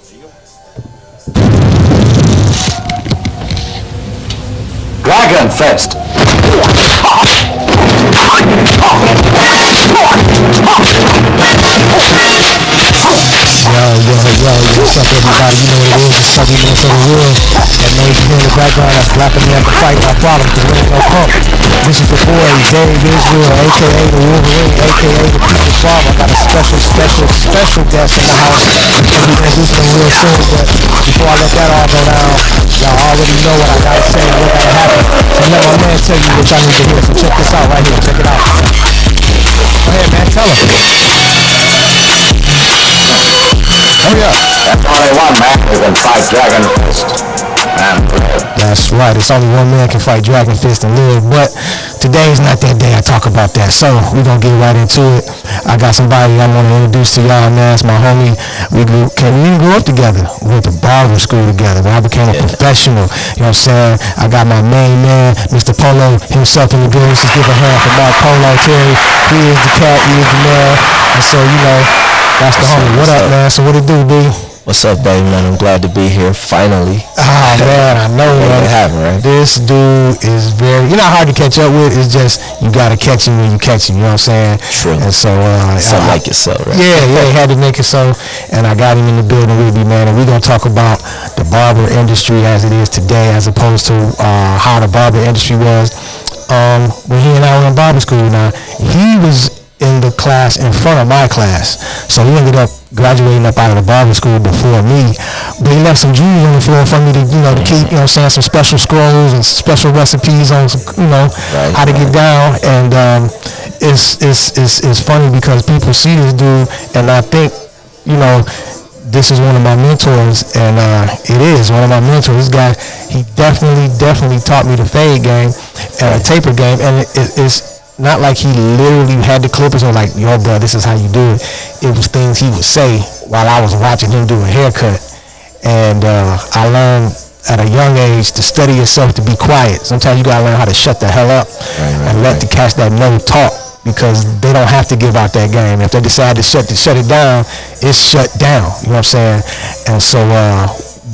Dragon Fist. Yo, what's up, everybody? You know what it is. It's Subby Minnesota Real. That name you hear in the background, that's blacking me after fighting our problem, because we ain't no punk. This is the boy, Dave Israel, a.k.a. the Wolverine, a.k.a. the People's Barber. I got a special guest in the house. We'll be introducing him real soon, but before I let that all go down, y'all already know what I gotta say and what gotta happen. So let my man tell you what y'all need to hear. So check this out right here. Check it out. Go ahead, man. Tell him. Hurry up. There's only one man who can fight Dragon Fist and live. That's right. It's only one man can fight Dragon Fist and live. But today is not that day I talk about that. So we're going to get right into it. I got somebody I want to introduce to y'all, man. It's my homie. We didn't grow up together. We went to barber school together. When I became a professional, you know what I'm saying? I got my main man, Mr. Polo himself in the building. Just give a hand for Mark Polo, Terry. He is the cat. He is the man. And so, you know, that's the homie. What up, man? So what it do, B? What's up, baby, man? I'm glad to be here, finally. Oh, man, I know, man. Right? This dude is very, you're not hard to catch up with. It's just, you got to catch him when you catch him, you know what I'm saying? True. And so, something like it so, right? Yeah, he had to make it so. And I got him in the building with me, man. And we're going to talk about the barber industry as it is today, as opposed to how the barber industry was when he and I were in barber school. Now, he was in the class in front of my class, so he ended up graduating up out of the barber school before me, but he left some jewels on the floor for me to, you know, to keep, you know what I'm saying, some special scrolls and special recipes on some, you know, how to get down. And it's funny because people see this dude and I think, you know, this is one of my mentors, and it is one of my mentors. This guy, he definitely taught me the fade game and the taper game, and it's not like he literally had the clippers or like, yo, bro, this is how you do it. It was things he would say while I was watching him do a haircut. And I learned at a young age to study yourself to be quiet. Sometimes you gotta learn how to shut the hell up and let the cats that know talk, because they don't have to give out that game. If they decide to shut it down, it's shut down. You know what I'm saying? And so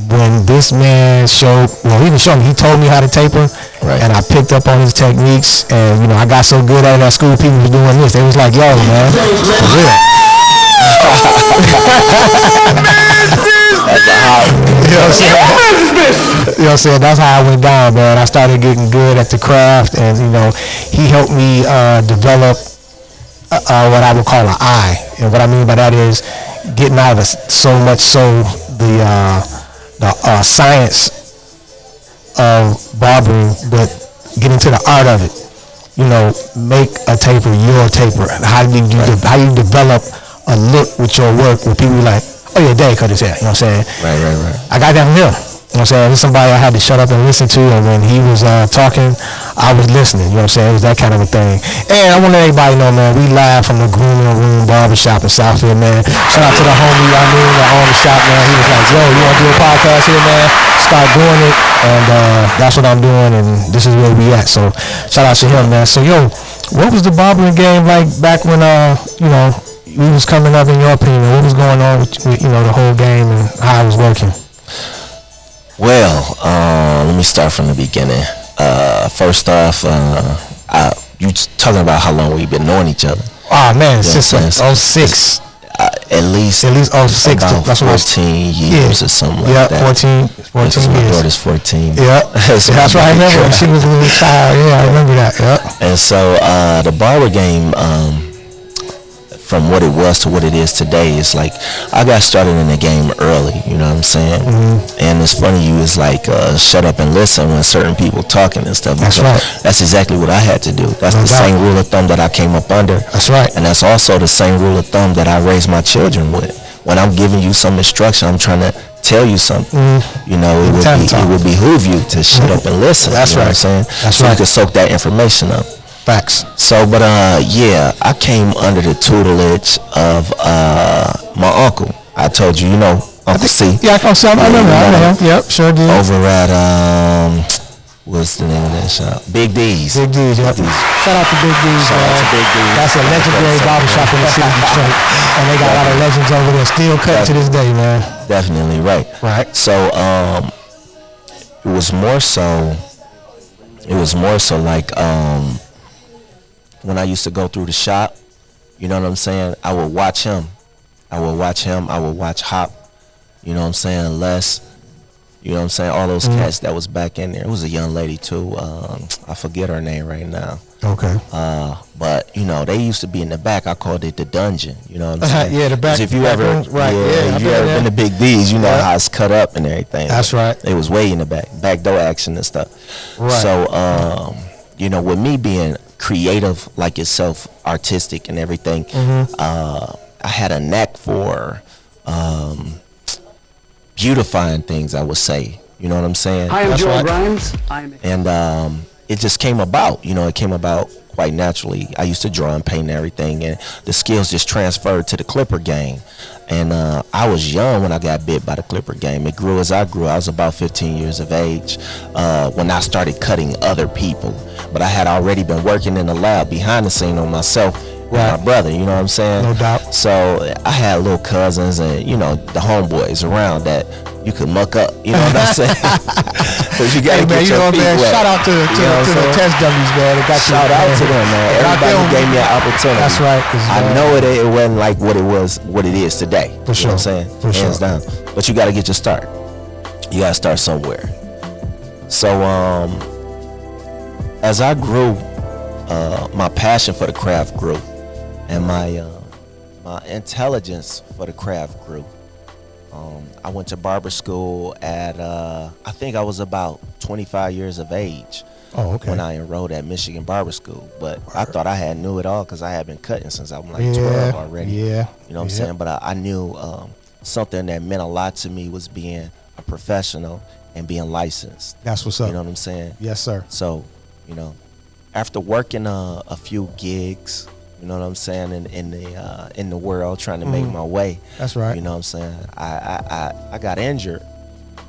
when this man he didn't show me, he told me how to taper, and I picked up on his techniques, and you know, I got so good at it at school, people was doing this. They was like, yo, man, for real. You know what I'm saying? You know what I'm saying? That's how I went down, man. I started getting good at the craft, and you know, he helped me develop what I would call an eye. And what I mean by that is getting out of so much so the science of barbering, but get into the art of it. You know, make a taper your taper. How do you develop a look with your work where people be like, oh yeah, Dave cut his hair. You know what I'm saying? Right. I got that from him. You know what I'm saying? This is somebody I had to shut up and listen to, and when he was talking, I was listening. You know what I'm saying? It was that kind of a thing. And I want to let everybody know, man, we live from the Grooming Room Barbershop in Southfield, man. Shout out to the homie, that owned the shop, man. He was like, yo, you want to do a podcast here, man? Start doing it, and that's what I'm doing, and this is where we at. So shout out to him, man. So, yo, what was the barbering game like back when, you know, we was coming up, in your opinion? What was going on with, you know, the whole game and how it was working? Well, let me start from the beginning. First off, you talking about how long we've been knowing each other? Oh man, since 06. At least 06. About 14 years or something like that. 14 years. My daughter's 14. Yeah, that's right. I remember when she was a little child. Yeah, I remember that. Yeah. And so the barber game, from what it was to what it is today, it's like I got started in the game early, you know what I'm saying? Mm-hmm. And it's funny, you was like shut up and listen when certain people talking and stuff. That's right. That's exactly what I had to do. That's the same rule of thumb that I came up under. That's right. And that's also the same rule of thumb that I raised my children with. When I'm giving you some instruction, I'm trying to tell you something. Mm-hmm. You know, it would behoove you to shut up and listen. That's right. What I'm saying? That's so right. you can soak that information up. Facts. So, but yeah, I came under the tutelage of my uncle. I told you, you know, Uncle C. Yeah, I remember. I know. Yep, sure did. Over at What's the name of that shop? Big D's. Big D's, yep. Shout out to Big D's, Shout out to Big D's. That's a legendary barbershop in the city of Detroit. And they got a lot of legends over there still cut to this day, man. Definitely, right. Right. So, it was more so like, when I used to go through the shop, you know what I'm saying? I would watch him. I would watch Hop, you know what I'm saying? Les. You know what I'm saying? All those cats that was back in there. It was a young lady too. I forget her name right now. Okay. But you know, they used to be in the back. I called it the dungeon. You know what I'm saying? Yeah, the back. 'Cause if you ever, right? if you ever been to Big D's, you know how it's cut up and everything. That's right. It was way in the back door action and stuff. Right. So, you know, with me being creative like yourself, artistic and everything, I had a knack for beautifying things, I would say. You know what I'm saying? Hi, I'm Joel Grimes. And it just came about. You know, it came about quite naturally. I used to draw and paint and everything, and the skills just transferred to the Clipper game. And I was young when I got bit by the Clipper game. It grew as I grew. I was about 15 years of age when I started cutting other people. But I had already been working in the lab behind the scene on myself. My brother, you know what I'm saying? No doubt. So I had little cousins and, you know, the homeboys around that you could muck up, you know what I'm saying? Because you got to get your feet wet. Shout out to the test dummies, man. Shout out to them, man. Everybody gave me an opportunity. That's right. I know it wasn't like what it is today. For sure. You know what I'm saying? For Hands sure. down. But you got to get your start. You got to start somewhere. So as I grew, my passion for the craft grew. And my intelligence for the craft grew. I went to barber school at I think I was about 25 years of age. Oh, okay. When I enrolled at Michigan Barber School, but I thought I had knew it all because I had been cutting since I was like 12 already. Yeah. You know what I'm saying? But I knew something that meant a lot to me was being a professional and being licensed. That's what's up. You know what I'm saying? Yes, sir. So, you know, after working a few gigs, you know what I'm saying, in the world, trying to make my way. That's right. You know what I'm saying? I got injured,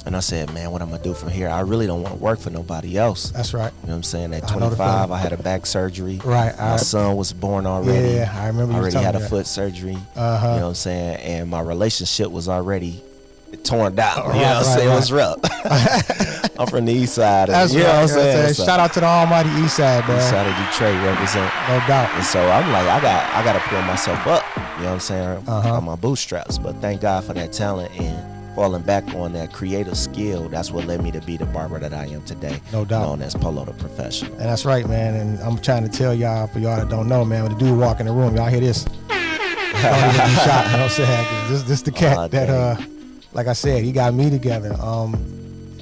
and I said, man, what I'm gonna do from here? I really don't want to work for nobody else. That's right. You know what I'm saying? At 25, I had a back surgery. Right. My son was born already. Yeah, I remember. I you already telling had me a that. foot surgery. You Uh-huh. know what I'm saying? And my relationship was already torn down. Right, You know what I'm right, saying? right. It was rough. I'm from the east side. That's you know right. what I'm saying? Shout out to the almighty east side, man. East side of Detroit represent. No doubt. And so I'm like, I got to pull myself up. You know what I'm saying? On my bootstraps. But thank God for that talent and falling back on that creative skill. That's what led me to be the barber that I am today. No doubt. Known as POLO the Professional. And that's right, man. And I'm trying to tell y'all, for y'all that don't know, man, when the dude walk in the room, y'all hear this. Don't even be shot, you know what I'm saying? 'Cause this the cat that, like I said, he got me together.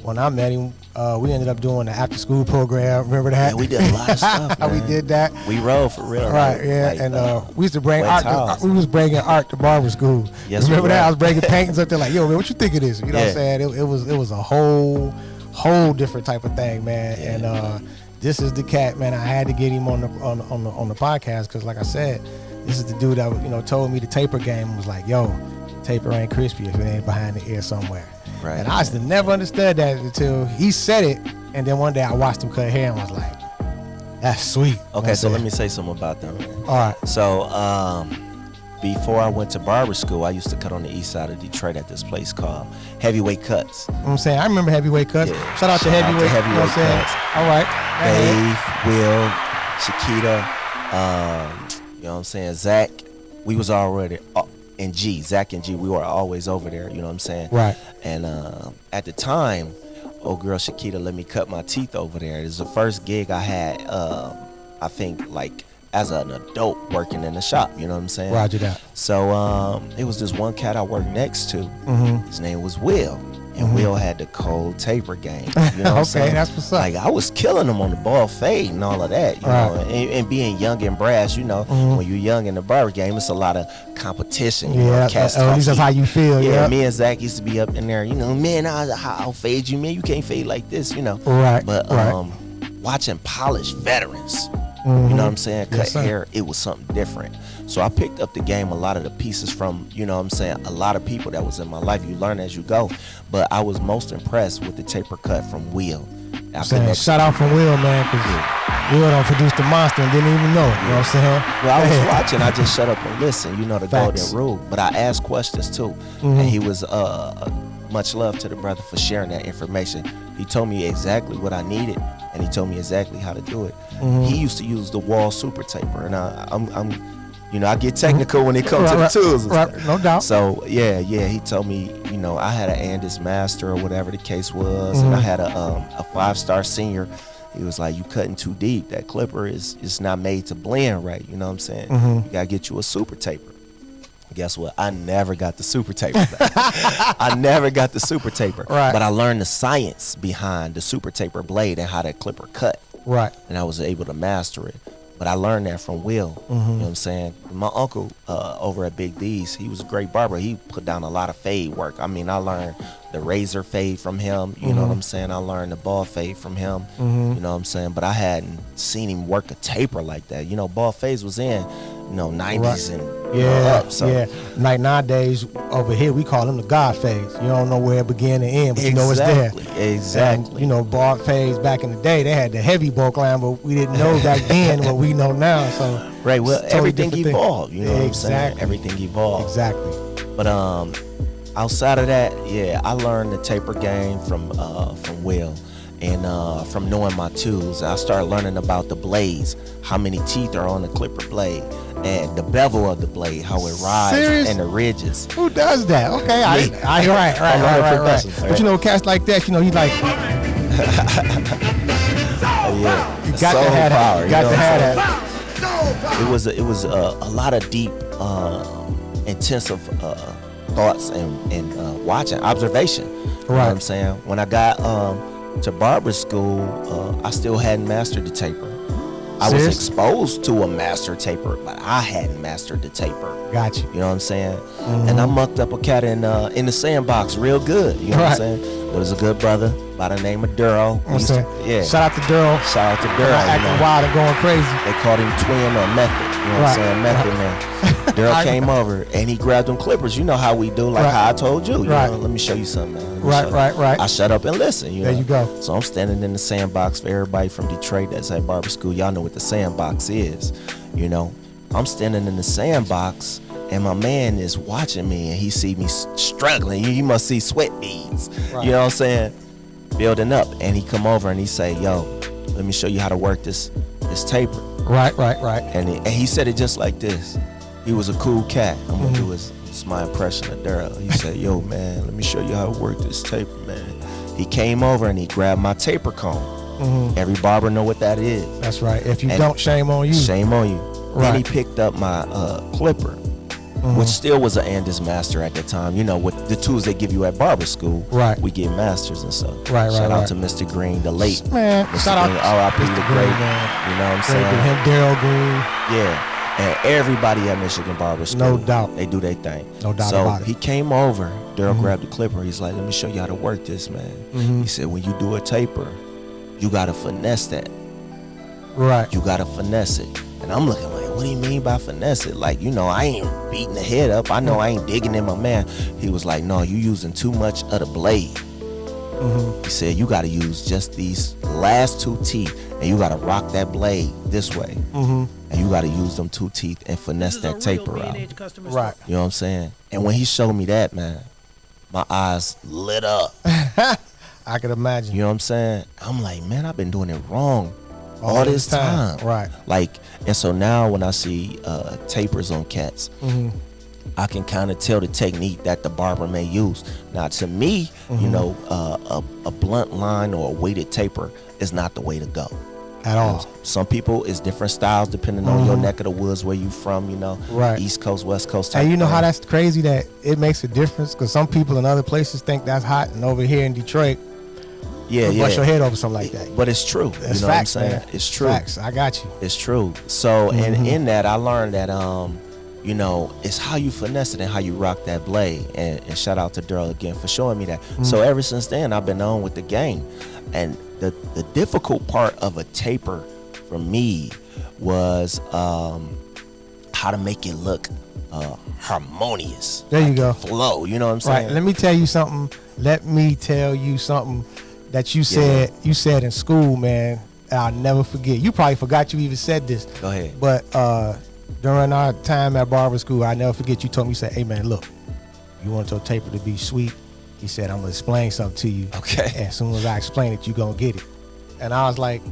When I met him, we ended up doing the after school program. Remember that? Yeah, we did a lot of stuff, man. We did that. We rode for real. Right, like, yeah. like, And we used to bring wet art. towels. We was bringing art to barber school. Yes, remember we that? were. I was bringing paintings up there like, yo, man, what you think of this? You know what I'm saying? It was a whole different type of thing, man. Yeah. And this is the cat, man. I had to get him on the podcast because, like I said, this is the dude that told me the taper game was like, yo, taper ain't crispy if it ain't behind the ear somewhere. Right. And I used to never understood that until he said it, and then one day I watched him cut hair and was like, that's sweet. Okay, so let me say something about that, man. All right. So before I went to barber school, I used to cut on the east side of Detroit at this place called Heavyweight Cuts. You know what I'm saying? I remember Heavyweight Cuts. Yeah. Shout out to Heavyweight. You know what I'm saying? Cuts. All right. Dave, Will, Shakita, you know what I'm saying, Zach. We was already and Zach and G, we were always over there, you know what I'm saying? Right. And at the time, old girl Shakita let me cut my teeth over there. It was the first gig I had, I think, like, as an adult working in the shop, you know what I'm saying? Roger that. So it was this one cat I worked next to. His name was Will. And Will had the cold taper game. You know what I'm saying? Okay, that's what's up. Like, I was killing him on the ball fade and all of that, you know. And being young and brash, you know, when you're young in the barber game, it's a lot of competition. You know, cats at least that's how you feel. Yeah, Yeah, me and Zach used to be up in there, you know, man, I'll fade you, man. You can't fade like this, you know. Right. But watching polished veterans, you know what I'm saying, cut hair, it was something different. So I picked up the game, a lot of the pieces from, you know what I'm saying, a lot of people that was in my life. You learn as you go. But I was most impressed with the taper cut from Will. Shout out from Will, man, because Will done produced the monster and didn't even know it. You know what I'm saying? Well, I was watching. I just shut up and listen. You know the golden rule. But I asked questions too, and he was much love to the brother for sharing that information. He told me exactly what I needed, and he told me exactly how to do it. He used to use the wall super taper, and I'm you know, I get technical when it comes to the tools. Right, no doubt. So yeah, he told me, you know, I had an Andis Master or whatever the case was, and I had a 5-star senior. He was like, you cutting too deep. That clipper is not made to blend right. You know what I'm saying? You gotta get you a super taper. Guess what? I never got the super taper. I never got the super taper. Right. But I learned the science behind the super taper blade and how that clipper cut. Right. And I was able to master it. But I learned that from Will. You know what I'm saying? My uncle over at Big D's, he was a great barber. He put down a lot of fade work. I mean, I learned the razor fade from him. You know what I'm saying? I learned the ball fade from him. You know what I'm saying? But I hadn't seen him work a taper like that. You know, ball fades was in, you know, 90s and up. So. Like nowadays over here, we call them the God phase. You don't know where it began and end, but you know it's there. Exactly. And, you know, bar phase back in the day, they had the heavy bulk line, but we didn't know back then what we know now. So right. Well, totally everything evolved. You know what I'm saying? Everything evolved. Exactly. But outside of that, I learned the taper game from Will, and from knowing my tools. I started learning about the blades, how many teeth are on the clipper blade, and the bevel of the blade, how it rides and the ridges. Who does that? Okay, right. But you know, cats like that, you know, he like. You got to have that. Got to have that. It was a lot of deep, intensive thoughts and watching, observation. You know what I'm saying? When I got to barber school, I still hadn't mastered the taper. I was exposed to a master taper, but I hadn't mastered the taper. Gotcha. You know what I'm saying? And I mucked up a cat in the sandbox real good. You know what I'm saying? But it's a good brother by the name of Daryl. Shout out to Daryl. Shout out to Daryl. Acting wild and going crazy. They called him Twin or Method. You know what I'm saying? Method Man. Daryl came over and he grabbed them clippers. You know how we do, like how I told you. You know, let me show you something, man. Right. I shut up and listen. You know? There you go. So I'm standing in the sandbox. For everybody from Detroit that's at barber school, y'all know what the sandbox is. You know, I'm standing in the sandbox and my man is watching me and he see me struggling. He must see sweat beads. You know what I'm saying? Building up. And he come over and he say, yo, let me show you how to work this taper. Right. And he said it just like this. He was a cool cat. I'm gonna do it's my impression of Daryl. He said, yo man, let me show you how to work this taper, man. He came over and he grabbed my taper comb. Every barber know what that is. That's right. If you don't, shame on you. Shame on you. Then he picked up my clipper, which still was an Andis Master at the time. You know, with the tools they give you at barber school, we get masters and stuff. Shout out to Mr. Green, the late man. Mr. Shout Green, out R.I.P. the great. Man. You know what I'm saying? Him, Daryl Green. Yeah. And everybody at Michigan Barber School, no doubt, they do their thing. No doubt about it. So he came over. Daryl grabbed the clipper. He's like, "Let me show you how to work this, man." He said, "When you do a taper, you gotta finesse that. Right. You gotta finesse it." And I'm looking like, "What do you mean by finesse it? Like, you know, I ain't beating the head up. I know I ain't digging in my man." He was like, "No, you using too much of the blade." He said, "You gotta use just these last 2 teeth, and you gotta rock that blade this way." And you got to use them 2 teeth and finesse that taper out. Right. You know what I'm saying? And when he showed me that, man, my eyes lit up. I could imagine. You know what I'm saying? I'm like, man, I've been doing it wrong all this time. Right. Like, and so now when I see tapers on cats, I can kind of tell the technique that the barber may use. Now, to me, you know, a blunt line or a weighted taper is not the way to go. At all. Some people, it's different styles depending on your neck of the woods, where you from, you know, East Coast, West Coast. And you know how that's crazy that it makes a difference, because some people in other places think that's hot, and over here in Detroit, brush your head over something like that. But it's true. It's you know facts, what I'm saying? man. It's true. Facts. I got you. It's true. So, and in that, I learned that, you know, it's how you finesse it and how you rock that blade. And shout out to Daryl again for showing me that. So ever since then, I've been on with the game. And the difficult part of a taper for me was how to make it look harmonious. There you go. Flow, you know what I'm saying? Right. Let me tell you something that you said in school, man. I'll never forget. You probably forgot you even said this. Go ahead. But during our time at barber school, I never forget you told me, you said, hey man, look, you want your taper to be sweet? He said, I'm gonna explain something to you. Okay. And as soon as I explain it, you gonna get it. And I was like,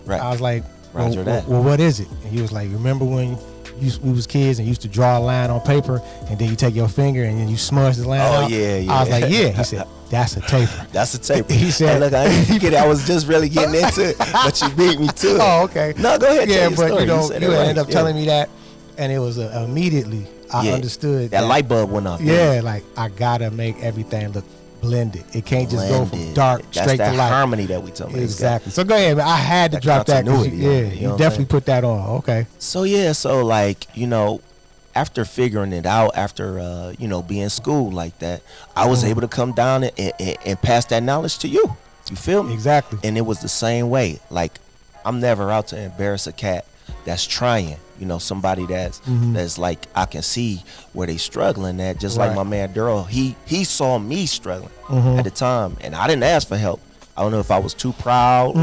Roger that. Well, what is it? And he was like, remember when we was kids and used to draw a line on paper, and then you take your finger and then you smudge the line out? Yeah. I was like, yeah. He said, that's a taper. That's a taper. He said, hey, look, I didn't forget I was just really getting into it, but you beat me to it. Oh, okay. No, go ahead. Yeah, tell but your you story. ended up telling me that, and it was immediately I understood that light bulb went off. Yeah, like I gotta make everything look blended. It can't just go from dark straight to light. That's harmony that we talking about. Exactly. So go ahead, man. I had to drop that. You definitely put that on. Okay. So like, after figuring it out, after being in school like that, I was able to come down and pass that knowledge to you. You feel me? Exactly. And it was the same way. Like, I'm never out to embarrass a cat that's trying. Somebody that's like, I can see where they struggling at. Just like my man Daryl, he saw me struggling at the time, and I didn't ask for help. I don't know if I was too proud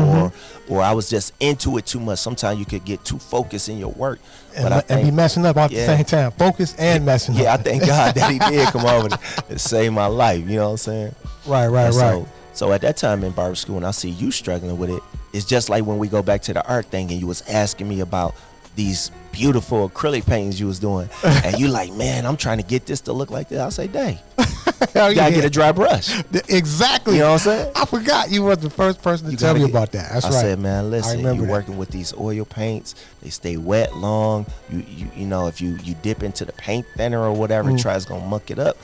or I was just into it too much. Sometimes you could get too focused in your work, and be messing up at the same time. Focus and messing up. Yeah, I thank God that he did come over and save my life. You know what I'm saying? Right. So at that time in barber school, and I see you struggling with it, it's just like when we go back to the art thing, and you was asking me about these beautiful acrylic paintings you was doing, and you like, man, I'm trying to get this to look like this. I say, dang. You gotta get a dry brush. Exactly. You know what I'm saying? I forgot you was the first person to tell me about that. That's right. I said, man, listen, you're working with these oil paints. They stay wet long. You know, if you dip into the paint thinner or whatever, it's gonna muck it up.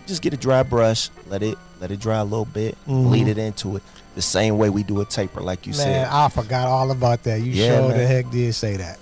Just get a dry brush, let it dry a little bit, bleed it into it. The same way we do a taper, like you said. Man, I forgot all about that. You sure the heck did say that.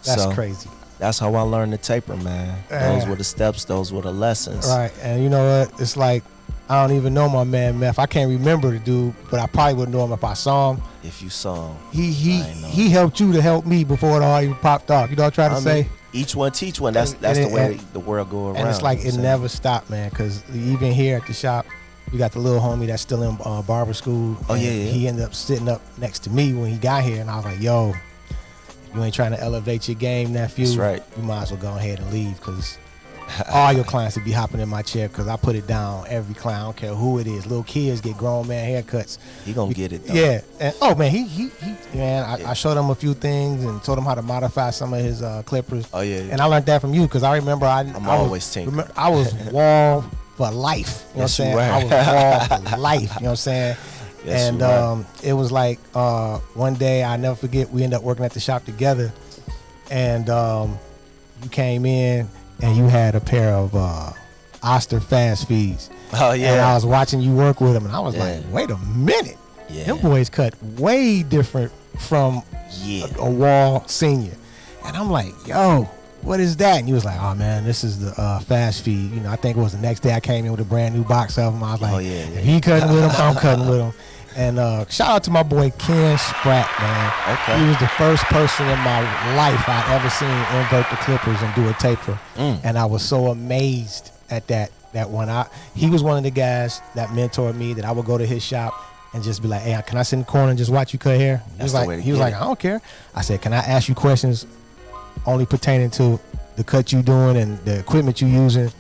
That's crazy. That's how I learned the taper, man. Those were the steps. Those were the lessons. Right. And you know what? It's like, I don't even know my man Meth. I can't remember the dude, but I probably would know him if I saw him. If you saw him. He helped you to help me before it all even popped off. You know what I'm trying to say? Each one teach one. That's the way the world go around. And it's like it never stopped, man, because even here at the shop, we got the little homie that's still in barber school. Oh, yeah. He ended up sitting up next to me when he got here, and I was like, yo, you ain't trying to elevate your game, nephew. That's right. You might as well go ahead and leave, because all your clients would be hopping in my chair, because I put it down every client. I don't care who it is. Little kids get grown man haircuts. He gonna get it though. Yeah. And I showed him a few things and told him how to modify some of his clippers. Oh yeah. And I learned that from you, because I remember I always tinkering. I was wall for life. You know what I'm saying? I was wall for life. You know what I'm saying? Yes, and it was like one day, I never forget, we ended up working at the shop together, and you came in and you had a pair of Oster fast feeds. Oh yeah. And I was watching you work with them, and I was like, wait a minute. Yeah. Them boys cut way different from a wall senior. And I'm like, yo, what is that? And he was like, oh man, this is the fast feed. You know, I think it was the next day I came in with a brand new box of them. I was like, if he cutting with them, I'm cutting with them. And shout out to my boy Ken Spratt, man. Okay. He was the first person in my life I ever seen invert the clippers and do a taper. And I was so amazed at that one. He was one of the guys that mentored me, that I would go to his shop and just be like, hey, can I sit in the corner and just watch you cut hair? He was like, I don't care. I said, can I ask you questions only pertaining to the cut you doing and the equipment you using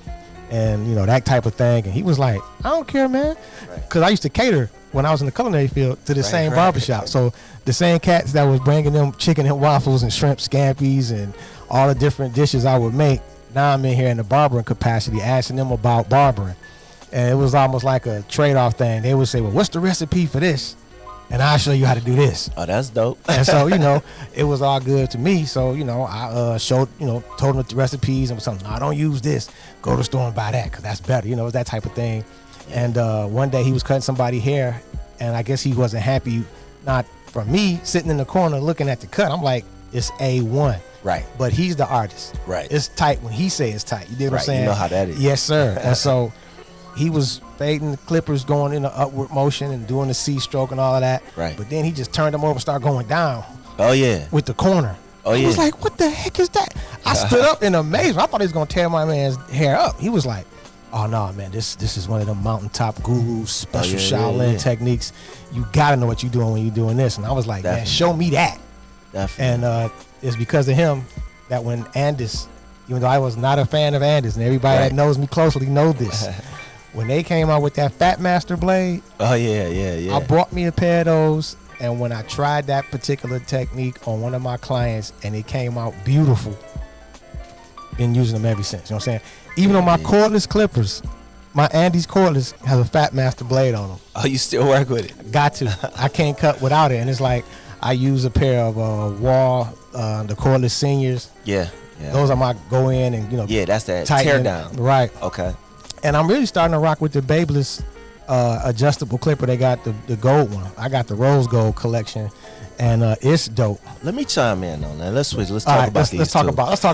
and, you know, that type of thing? And he was like, I don't care, man. Because I used to cater when I was in the culinary field to the same barbershop. So the same cats that was bringing them chicken and waffles and shrimp scampies and all the different dishes I would make, now I'm in here in the barbering capacity asking them about barbering. And it was almost like a trade-off thing. They would say, well, what's the recipe for this? And I'll show you how to do this. Oh, that's dope. And so, you know, it was all good to me. So, you know, I showed, you know, told them the recipes and something. No, I don't use this. Go to the store and buy that, because that's better. You know, it's that type of thing. And one day he was cutting somebody's hair, and I guess he wasn't happy, not from me sitting in the corner looking at the cut. I'm like, it's A1. Right. But he's the artist. Right. It's tight when he say it's tight. You dig what I'm saying? You know how that is. Yes, sir. And so he was fading the clippers, going in an upward motion and doing the C stroke and all of that. Right. But then he just turned them over and started going down. Oh yeah. With the corner. Oh yeah. I was like, what the heck is that? I stood up in amazement. I thought he was gonna tear my man's hair up. He was like, Oh no, man! This is one of the mountaintop gurus, special Shaolin yeah. techniques. You gotta know what you're doing when you're doing this. And I was like, man, show me that. Definitely. And it's because of him that when Andis, even though I was not a fan of Andis, and everybody that knows me closely know this, when they came out with that Fat Master blade, yeah. I bought me a pair of those. And when I tried that particular technique on one of my clients, and it came out beautiful, been using them ever since. You know what I'm saying? Even on my cordless clippers, my Andes cordless has a Fat Master blade on them. Oh, you still work with it? Got to. I can't cut without it. And it's like I use a pair of the cordless seniors. Yeah. Those are my go in and that's that tighten tear down. Right. Okay. And I'm really starting to rock with the Babeless adjustable clipper. They got the gold one. I got the rose gold collection, and it's dope. Let me chime in on that. Let's switch. Let's talk about these. Let's talk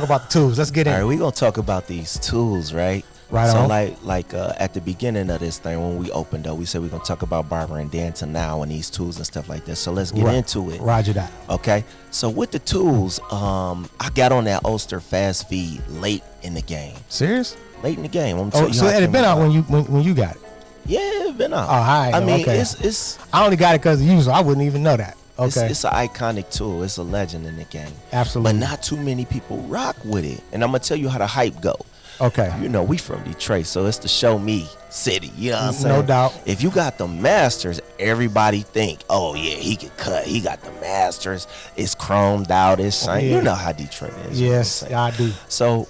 about the tools. Let's get in. All right, we're gonna talk about these tools, right? Right so on. like at the beginning of this thing when we opened up, we said we're gonna talk about barber and Dan to now and these tools and stuff like that. So let's get into it. Roger that. Okay. So with the tools, I got on that Ulster fast feed late in the game. Serious? Late in the game. I'm telling you so it had been out when you got it. Yeah, it been out. Oh, hi. I mean, okay. it's I only got it because of you, so I wouldn't even know that. Okay. It's an iconic tool. It's a legend in the game. Absolutely. But not too many people rock with it. And I'm gonna tell you how the hype go. Okay. You know, we from Detroit, so it's the show me city. You know what I'm saying? No doubt. If you got the masters, everybody think, oh yeah, he can cut. He got the masters. It's chromed out. It's shiny. Yeah. You know how Detroit is. Yes, you know I do. So,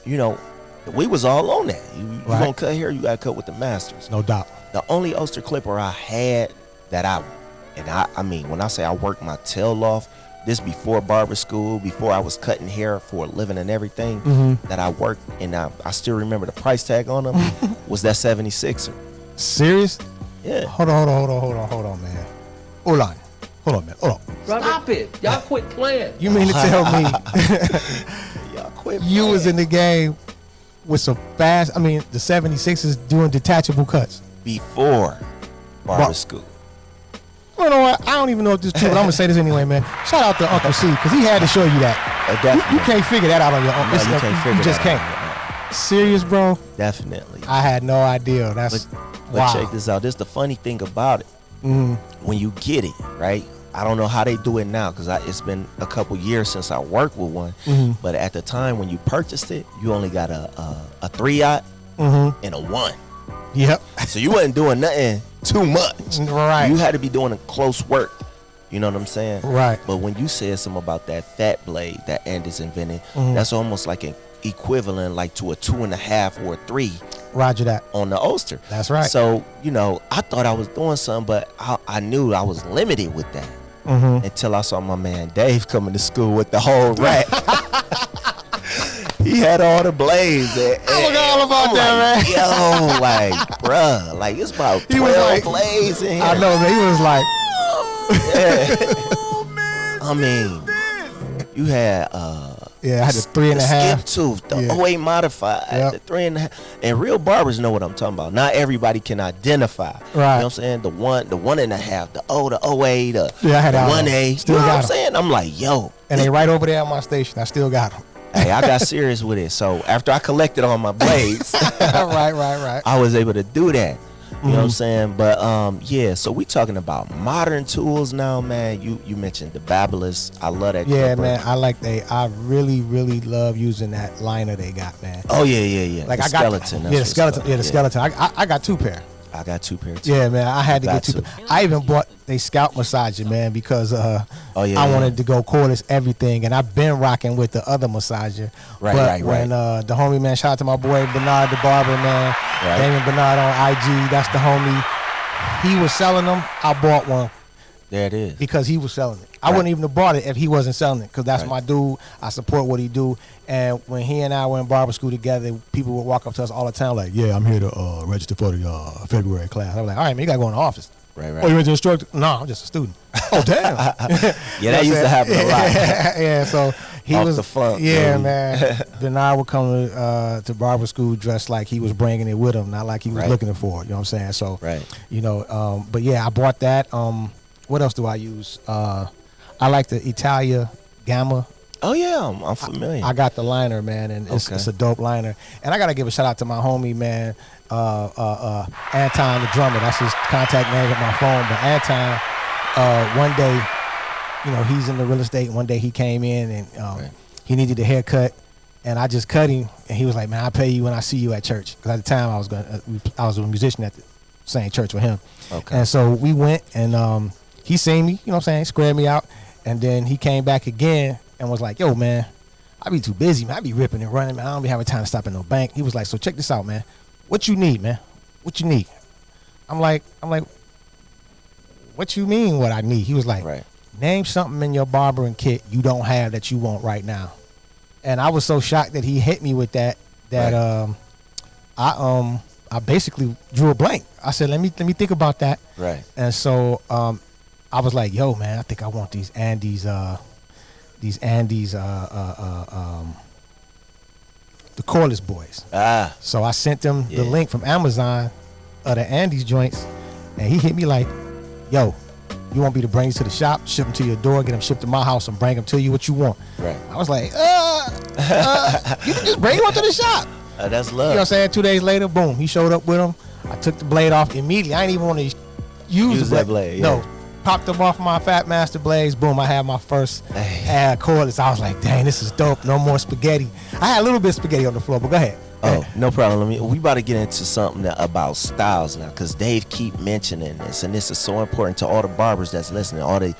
we was all on that. You Right. gonna cut here, you gotta cut with the masters. No doubt. The only Ulster clipper I had that I mean, when I say I worked my tail off, this before barber school, before I was cutting hair for a living and everything, that I worked, and I still remember the price tag on them, was that 76er. Serious? Yeah. Hold on, man. Hold on, man. Stop it. Y'all quit playing. You mean to tell me Y'all quit you playing. was in the game with some fast, the 76ers doing detachable cuts? Before barber Well, school. You know what? I don't even know if this is true, but I'm going to say this anyway, man. Shout out to Uncle C, because he had to show you that. You can't figure that out on your own. No, you can't figure You just that can't. Serious, bro? Definitely. I had no idea. That's But wow. check this out. This is the funny thing about it. When you get it, right? I don't know how they do it now because it's been a couple years since I worked with one. But at the time when you purchased it, you only got a 3-aught and a 1. Yep. So you wasn't doing nothing too much. Right. You had to be doing a close work. You know what I'm saying? Right. But when you said something about that fat blade that Andis invented, that's almost like an equivalent like to a 2.5 or a 3 Roger that. on the Ulster. That's right. So, I thought I was doing something, but I knew I was limited with that. Until I saw my man Dave coming to school with the whole rack. He had all the blades. I forgot all about that, man. Yo, bruh, it's about 12 He was like, blades in here. I know, man. He was like, I mean, you had yeah, I had the 3.5. skip tooth, the Yeah. 08 modified, Yep. the 3.5. And real barbers know what I'm talking about. Not everybody can identify. Right. You know what I'm saying? The 1.5, the 08, the Yeah, I had the all 1A. those. Still You know got what I'm 'em. saying? I'm like, yo. And they right over there at my station. I still got them. Hey, I got serious with it. So after I collected all my blades, right. I was able to do that. You know what I'm saying? But yeah, so we talking about modern tools now, man. You mentioned the Babyless. I love that. Yeah, clipper. man. I really love using that liner they got, man. Oh yeah. Like the I got skeleton. the skeleton. Yeah, the skeleton. I got 2 pair. I got 2 pairs. Too. Yeah, man. I had to Got get 2. to. I even bought they scalp massager, man, because I wanted to go cordless everything, and I've been rocking with the other massager. Right. When the homie, man, shout out to my boy Bernard the Barber, man. Right. Damon Bernard on IG. That's the homie. He was selling them. I bought one. There it is. Because he was selling it. I wouldn't even have bought it if he wasn't selling it, because that's my dude. I support what he do. And when he and I were in barber school together, people would walk up to us all the time like, yeah, I'm here to register for the February class. I was like, all right, man, you got to go in the office. Right. Oh, you went to instructor? No, I'm just a student. Oh, damn. Yeah, that used to happen a lot. Yeah, so he Off was the funk, yeah, baby. man. Bernard would come to barber school dressed like he was bringing it with him, not like he was looking for it. You know what I'm saying? So, but yeah, I bought that. What else do I use? I like the Italia Gamma. Oh yeah, I'm familiar. I got the liner, man, and it's a dope liner. And I gotta give a shout out to my homie, man, Anton the drummer. That's his contact name with my phone. But Anton, one day, you know, he's in the real estate. One day he came in and he needed a haircut, and I just cut him. And he was like, "Man, I'll pay you when I see you at church." Because at the time I was a musician at the same church with him. Okay. And so we went, and he seen me, you know what I'm saying, squared me out, and then he came back again and was like, "Yo, man, I be too busy, man. I be ripping and running, man. I don't be having time to stop at no bank." He was like, "So check this out, man. What you need, man? What you need?" I'm like, "What you mean what I need?" He was like, "Name something in your barbering kit you don't have that you want right now." And I was so shocked that he hit me with that I basically drew a blank. I said, let me think about that. Right. And so I was like, "Yo, man, I think I want these Andes the cordless boys." So I sent them the link from Amazon of the Andes joints, and he hit me like, "Yo, you want me to bring these to the shop, ship them to your door, get them shipped to my house, and bring them to you? What you want?" Right. I was like, "You can just bring them to the shop." That's love. You know what I'm saying? 2 days later, boom, he showed up with them. I took the blade off immediately. I didn't even want to use the blade. No, popped them off my Fat Master blades. Boom, I had my first cordless. I was like, "Dang, this is dope. No more spaghetti." I had a little bit of spaghetti on the floor, but go ahead. Oh, no problem. We about to get into something about styles now, because Dave keep mentioning this, and this is so important to all the barbers that's listening, all the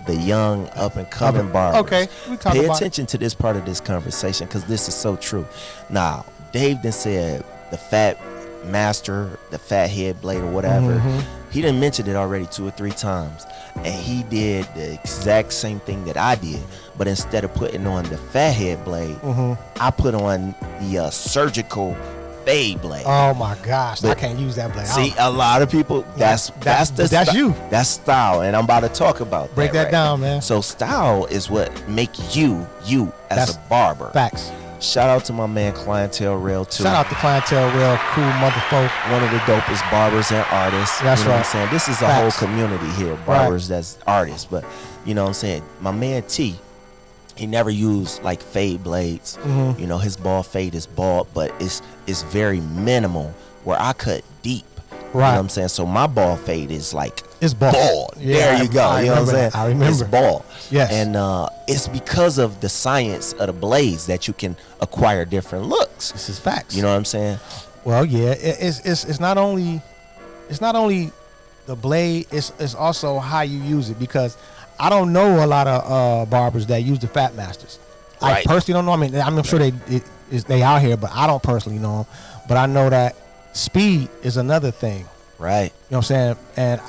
young up and coming barbers. Okay, pay attention to this part of this conversation, because this is so true. Now, Dave then said the Fat Master, the Fat Head blade or whatever. He done mentioned it already 2 or 3 times, and he did the exact same thing that I did, but instead of putting on the Fat Head blade, I put on the surgical fade blade. Oh my gosh, I can't use that blade. See, a lot of people, that's you. That's style, and I'm about to talk about Break that down, man. So style is what make you as a barber. Facts. Shout out to my man Clientele Rail too. Shout out to Clientele Rail, cool motherfucker. One of the dopest barbers and artists. That's you know right. What I'm saying? This is a whole community here, barbers that's artists. But you know what I'm saying? My man T, he never used like fade blades. You know, his bald fade is bald, but it's very minimal where I cut deep. Right. You know what I'm saying? So my ball fade is like, it's bald. Yeah, there you go. You know what I'm saying? I remember. It's bald. Yes. And it's because of the science of the blades that you can acquire different looks. This is facts. You know what I'm saying? Well, yeah. It's not only the blade. It's also how you use it, because I don't know a lot of barbers that use the Fat Masters. Right. I personally don't know. I mean, I'm sure they out here, but I don't personally know them. But I know that speed is another thing. Right. You know what I'm saying? And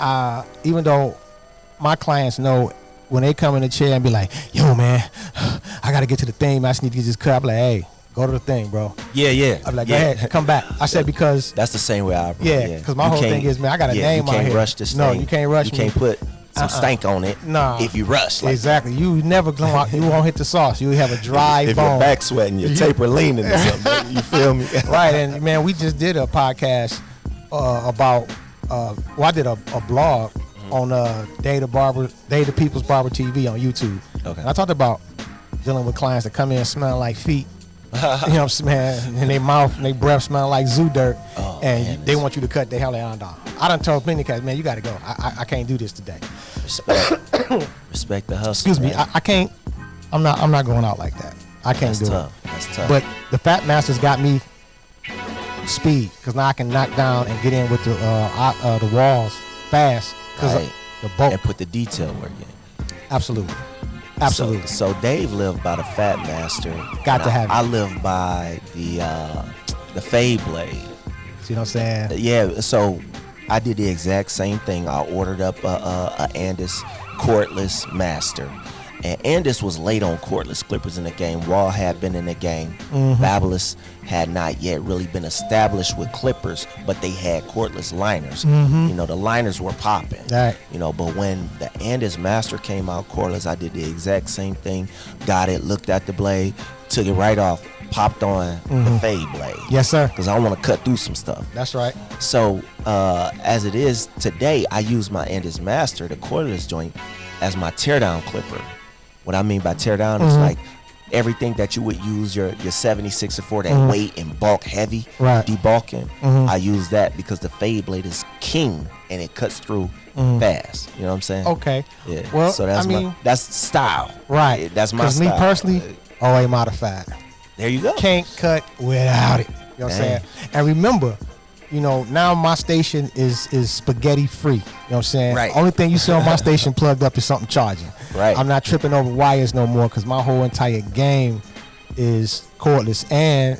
even though my clients know, when they come in the chair and be like, "Yo, man, I got to get to the thing, man. I just need to get this cut." I'm like, "Hey, go to the thing, bro." Yeah. I'm like, "Go ahead, come back." I said, because that's the same way I operate. Yeah, because my whole thing is, man, I got a name on here. You can't rush this thing. No, you can't rush me. You can't put some stank on it. No. If you rush. Like exactly. You never go out. You won't hit the sauce. You have a dry if bone. Your back sweating, your taper leaning or something. You feel me? Right. And man, we just did a podcast about. I did a blog on Day to People's Barber TV on YouTube. Okay. And I talked about dealing with clients that come in smelling like feet. You know what I'm saying? And their mouth and their breath smell like zoo dirt. And they want you to cut their hair down. I done told many guys, "Man, you got to go. I can't do this today." Respect the hustle. Excuse me. I can't. I'm not going out like that. I can't do it. That's tough. But the Fat Masters got me speed, because now I can knock down and get in with the walls fast, because the bulk, and put the detail work in. Absolutely. So Dave lived by the Fat Master. Got to have it. I live by the fade blade. See what I'm saying? Yeah. So I did the exact same thing. I ordered up a Andis cordless master. And Andis was late on cordless clippers in the game. Wall had been in the game. Fabulous had not yet really been established with clippers, but they had cordless liners. You know, the liners were popping. Right. You know, but when the Andis Master came out cordless, I did the exact same thing. Got it, looked at the blade, took it right off, popped on the fade blade. Yes, sir. Because I want to cut through some stuff. That's right. So as it is today, I use my Andis Master, the cordless joint, as my teardown clipper. What I mean by tear down is like everything that you would use your 76 for that weight and bulk heavy, Right. debulking. I use that because the fade blade is king and it cuts through fast. You know what I'm saying? Okay. Yeah. Well, so that's I mean, that's style. right. Yeah, that's my 'Cause style. me personally, OA modified. There you go. Can't cut without it. You know what I'm saying? And remember, now my station is spaghetti free. You know what I'm saying? Right. Only thing you see on my station plugged up is something charging. Right. I'm not tripping over wires no more because my whole entire game is cordless. And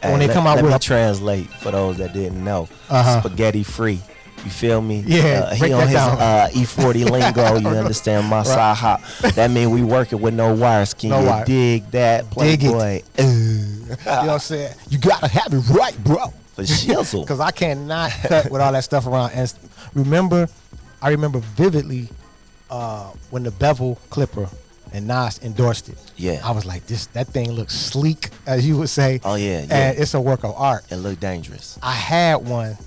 when they come out let with me a translate for those that didn't know. Spaghetti free. You feel me? Yeah, He break on that his E40 lingo. You understand my side hop? That mean we working with no wires. Can you wire. dig that, Dig it. Playboy? You know what I'm saying? You gotta have it right, bro. For shizzle. Because I cannot cut with all that stuff around. And I remember vividly when the bevel clipper and Nas endorsed it. Yeah. I was like, that thing looks sleek, as you would say. Oh, yeah, yeah. And it's a work of art. It looked dangerous. I had one,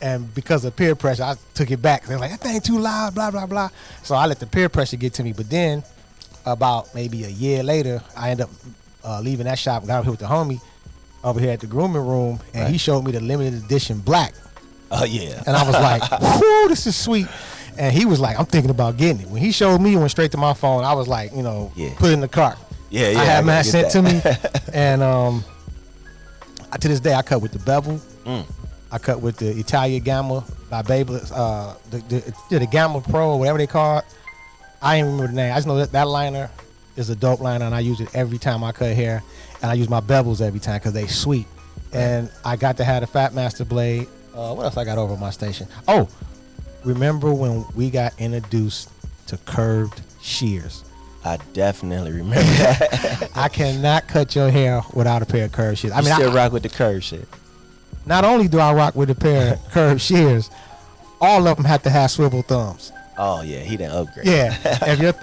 and because of peer pressure, I took it back. They were like, that thing too loud, blah, blah, blah. So I let the peer pressure get to me. But then, about maybe a year later, I ended up leaving that shop and got up here with the homie over here at the grooming room, and he showed me the limited edition black. Oh, yeah. And I was like, whoo, this is sweet. And he was like, I'm thinking about getting it. When he showed me, it went straight to my phone. I was like, put it in the cart. Yeah, I had mine sent to me. And to this day, I cut with the bevel. I cut with the Italia Gamma by Babyliss, the Gamma Pro, or whatever they call it. I ain't remember the name. I just know that liner is a dope liner, and I use it every time I cut hair. And I use my bevels every time because they sweet. And I got to have the Fat Master blade. What else I got over my station? Oh, remember when we got introduced to curved shears? I definitely remember that. I cannot cut your hair without a pair of curved shears. I mean, still rock with the curve shit. Not only do I rock with a pair of curved shears, all of them have to have swivel thumbs. Oh yeah, he didn't upgrade. Yeah,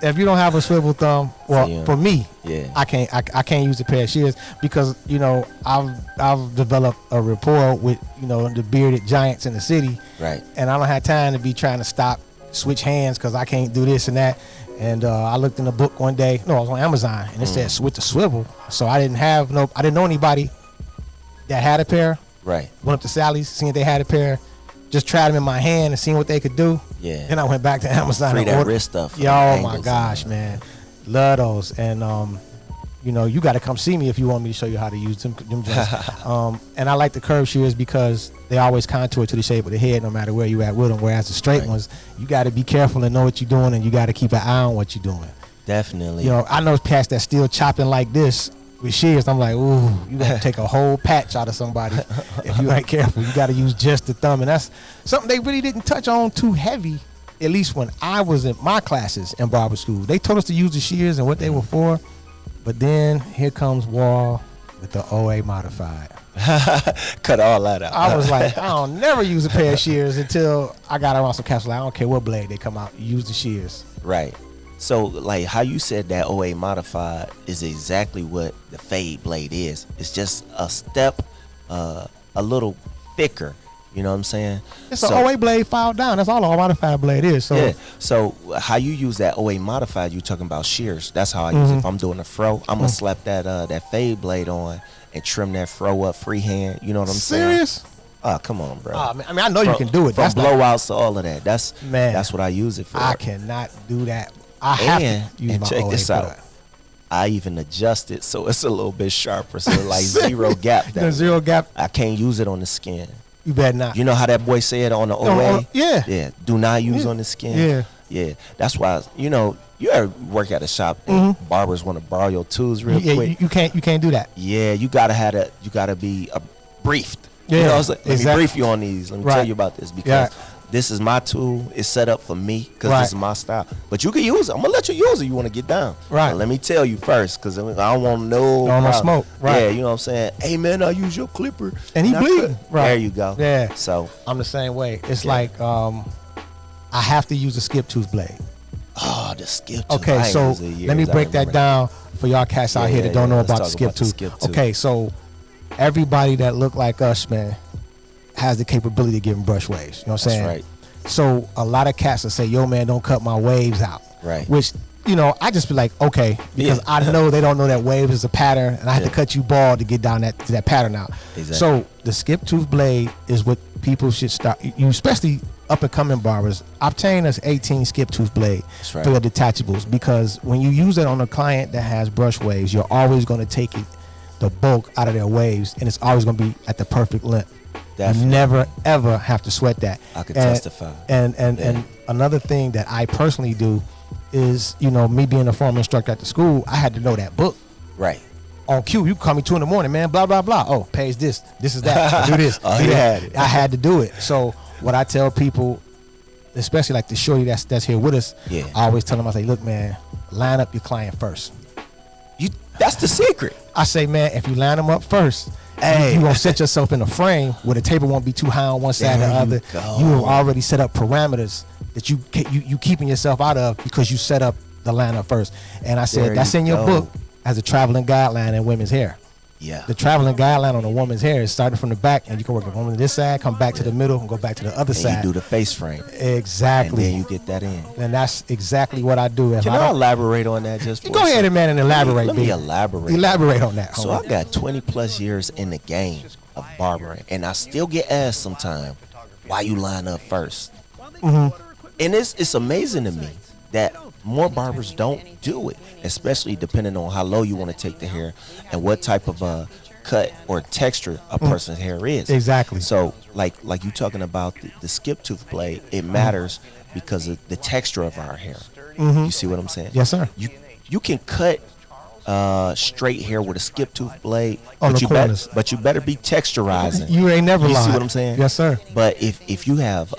if you don't have a swivel thumb, well, Yeah. for me, Yeah. I can't use a pair of shears because I've developed a rapport with the bearded giants in the city, Right. and I don't have time to be trying to switch hands because I can't do this and that. And I looked in the book one day. No, I was on Amazon, and it said with the swivel. So I didn't know anybody that had a pair. Right. Went up to Sally's, seen if they had a pair. Just tried them in my hand and seen what they could do. Yeah. Then I went back to Amazon Free and that ordered. wrist stuff. Yo, oh my gosh, man, love those. And you got to come see me if you want me to show you how to use them joints. And I like the curved shears because they always contour to the shape of the head, no matter where you at with them. Whereas the straight ones, you got to be careful and know what you're doing, and you got to keep an eye on what you're doing. Definitely. I know cats that still chopping like this with shears. I'm like, ooh, you got to take a whole patch out of somebody if you ain't careful. You got to use just the thumb, and that's something they really didn't touch on too heavy. At least when I was in my classes in barber school, they told us to use the shears and what they were for. But then here comes Wall with the OA modified. Cut all that out. I was like, I don't never use a pair of shears until I got around some cats. Like, I don't care what blade they come out, use the shears. Right. So, like how you said that OA modified is exactly what the fade blade is. It's just a step, a little thicker. You know what I'm saying? It's an OA blade filed down. That's all a modified blade is. So yeah. So how you use that OA modified? You talking about shears? That's how I use it. If I'm doing a fro, I'm gonna slap that fade blade on and trim that fro up freehand. You know what I'm saying? Serious? Oh, come on, bro. I mean, I know you can do it. From That's blowouts to all of that. Man, that's what I use it for. I cannot do that. I have to use my check OA this for out. that. I even adjust it so it's a little bit sharper, so like zero gap. There's zero gap. I can't use it on the skin. You better not. You know how that boy said on the OA? Yeah. Yeah. Do not use on the skin. Yeah. Yeah. That's why, you ever work at a shop and barbers want to borrow your tools real quick? You can't do that. Yeah, you gotta be briefed. Yeah, You know what I'm saying? Let me exactly. brief you on these. Let me Right. tell you about this because this is my tool. It's set up for me because this is my style. But you can use it. I'm gonna let you use it. You want to get down, Right. But let me tell you first because I don't want no no smoke, right. Yeah, you know what I'm saying. Hey man, I use your clipper And he I bleeding. cut. Right. There you go. Yeah. So I'm the same way. It's like I have to use a skip tooth blade. the skip tooth. Okay, I ain't so used it in let me years. I break that remember down for y'all cats out here that don't know Let's about the talk skip about the tooth. skip tooth. Okay, so everybody that look like us, man, has the capability of getting brush waves. You know what I'm saying? That's right. So a lot of cats will say, "Yo, man, don't cut my waves out." Right. Which I just be like, okay, because I know they don't know that waves is a pattern, and I have to cut you bald to get down that pattern out. Exactly. So the skip tooth blade is what people should start. You, especially up and coming barbers, obtain us 18 skip tooth blade right. for the detachables, because when you use it on a client that has brush waves, you're always going to take the bulk out of their waves, and it's always going to be at the perfect length. Definitely. You never ever have to sweat that. I can testify. And another thing that I personally do is, me being a former instructor at the school, I had to know that book. Right. On cue, you call me 2 a.m, man, blah, blah, blah. Oh, page this is that. Do this. Oh, do yeah. that. I had to do it. So what I tell people, especially like the shorty that's here with us, I always tell them, I say, look, man, line up your client first. That's the secret. I say, man, if you line them up first, you're going to set yourself in a frame where the taper won't be too high on one side or the other. You have already set up parameters that you keeping yourself out of because you set up the lineup first. And I said, that's in your book as a traveling guideline in women's hair. Yeah. The traveling guideline on a woman's hair is starting from the back, and you can work on this side, come back to the middle, and go back to the other side. You do the face frame. Exactly. And then you get that in. And that's exactly what I do. Can I elaborate on that just for Go ahead, man, and elaborate. Let me elaborate. Elaborate on that. So I got 20 plus years in the game of barbering, and I still get asked sometimes, why you line up first? Mm-hmm. And it's amazing to me that more barbers don't do it, especially depending on how low you want to take the hair and what type of cut or texture a person's hair is. Exactly. So like you talking about the skip tooth blade, it matters because of the texture of our hair. You see what I'm saying? Yes, sir. You can cut straight hair with a skip tooth blade, on but the corners. but you better be texturizing. You ain't never lied. You see what I'm saying? Yes, sir. But if you have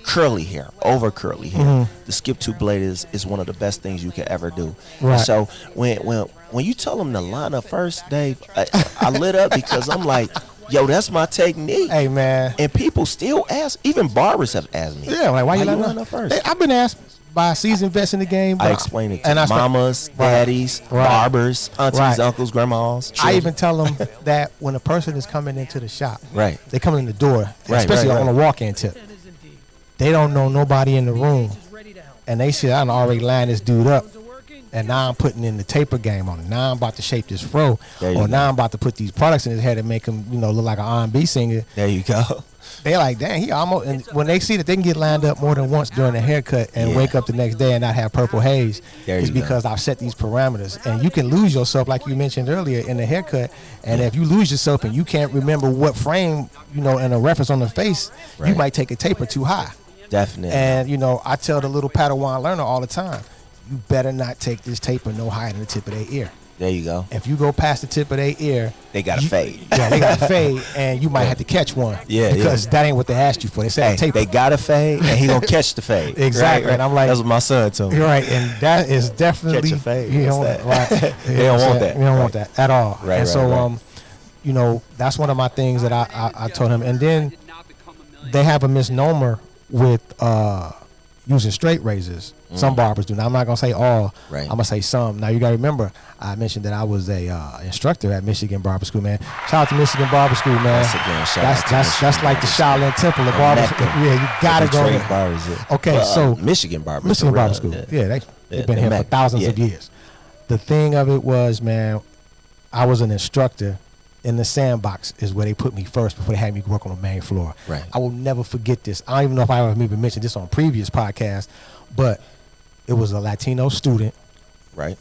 curly hair, over curly hair, the skip tooth blade is one of the best things you can ever do. Right. And so when you tell them to line up first, Dave, I lit up because I'm like, yo, that's my technique. Hey, man. And people still ask, even barbers have asked me. Yeah, like why you line up first? Hey, I've been asked by seasoned vets in the game. I explain it to and mamas, daddies, barbers, aunties, uncles, grandmas. Children. I even tell them that when a person is coming into the shop, they come in the door, especially on a walk-in tip. They don't know nobody in the room, and they say, I done already lined this dude up, and now I'm putting in the taper game on it. Now I'm about to shape this fro, or now I'm about to put these products in his hair to make him, look like an R&B singer. There you go. They're like, dang, he almost. And when they see that they can get lined up more than once during the haircut and wake up the next day and not have purple haze, it's because I've set these parameters. And you can lose yourself, like you mentioned earlier, in the haircut. And if you lose yourself and you can't remember what frame, and a reference on the face, you might take a taper too high. Definitely. And I tell the little Padawan learner all the time, you better not take this taper no higher than the tip of their ear. There you go. If you go past the tip of their ear, they gotta fade. Yeah, they gotta fade, and you might have to catch one. Yeah, because that ain't what they asked you for. They said taper. They gotta fade, and he gonna catch the fade. Exactly. Right? And I'm like, that's what my son told me. You're right, and that is definitely catch a fade. You don't want that. You don't want that at all. Right. And so, that's one of my things that I told him. And then they have a misnomer with using straight razors. Some barbers do. Now, I'm not gonna say all. Right. I'm gonna say some. Now you gotta remember, I mentioned that I was a instructor at Michigan Barber School, man. Shout out to Michigan Barber School, man. That's like the Shaolin Temple of barber school. Yeah, you gotta go there. Barbers, Okay, so Michigan Barber School. Yeah, they've been here for thousands of years. The thing of it was, man, I was an instructor in the sandbox is where they put me first before they had me work on the main floor. Right. I will never forget this. I don't even know if I ever even mentioned this on previous podcasts, but it was a Latino student. Right.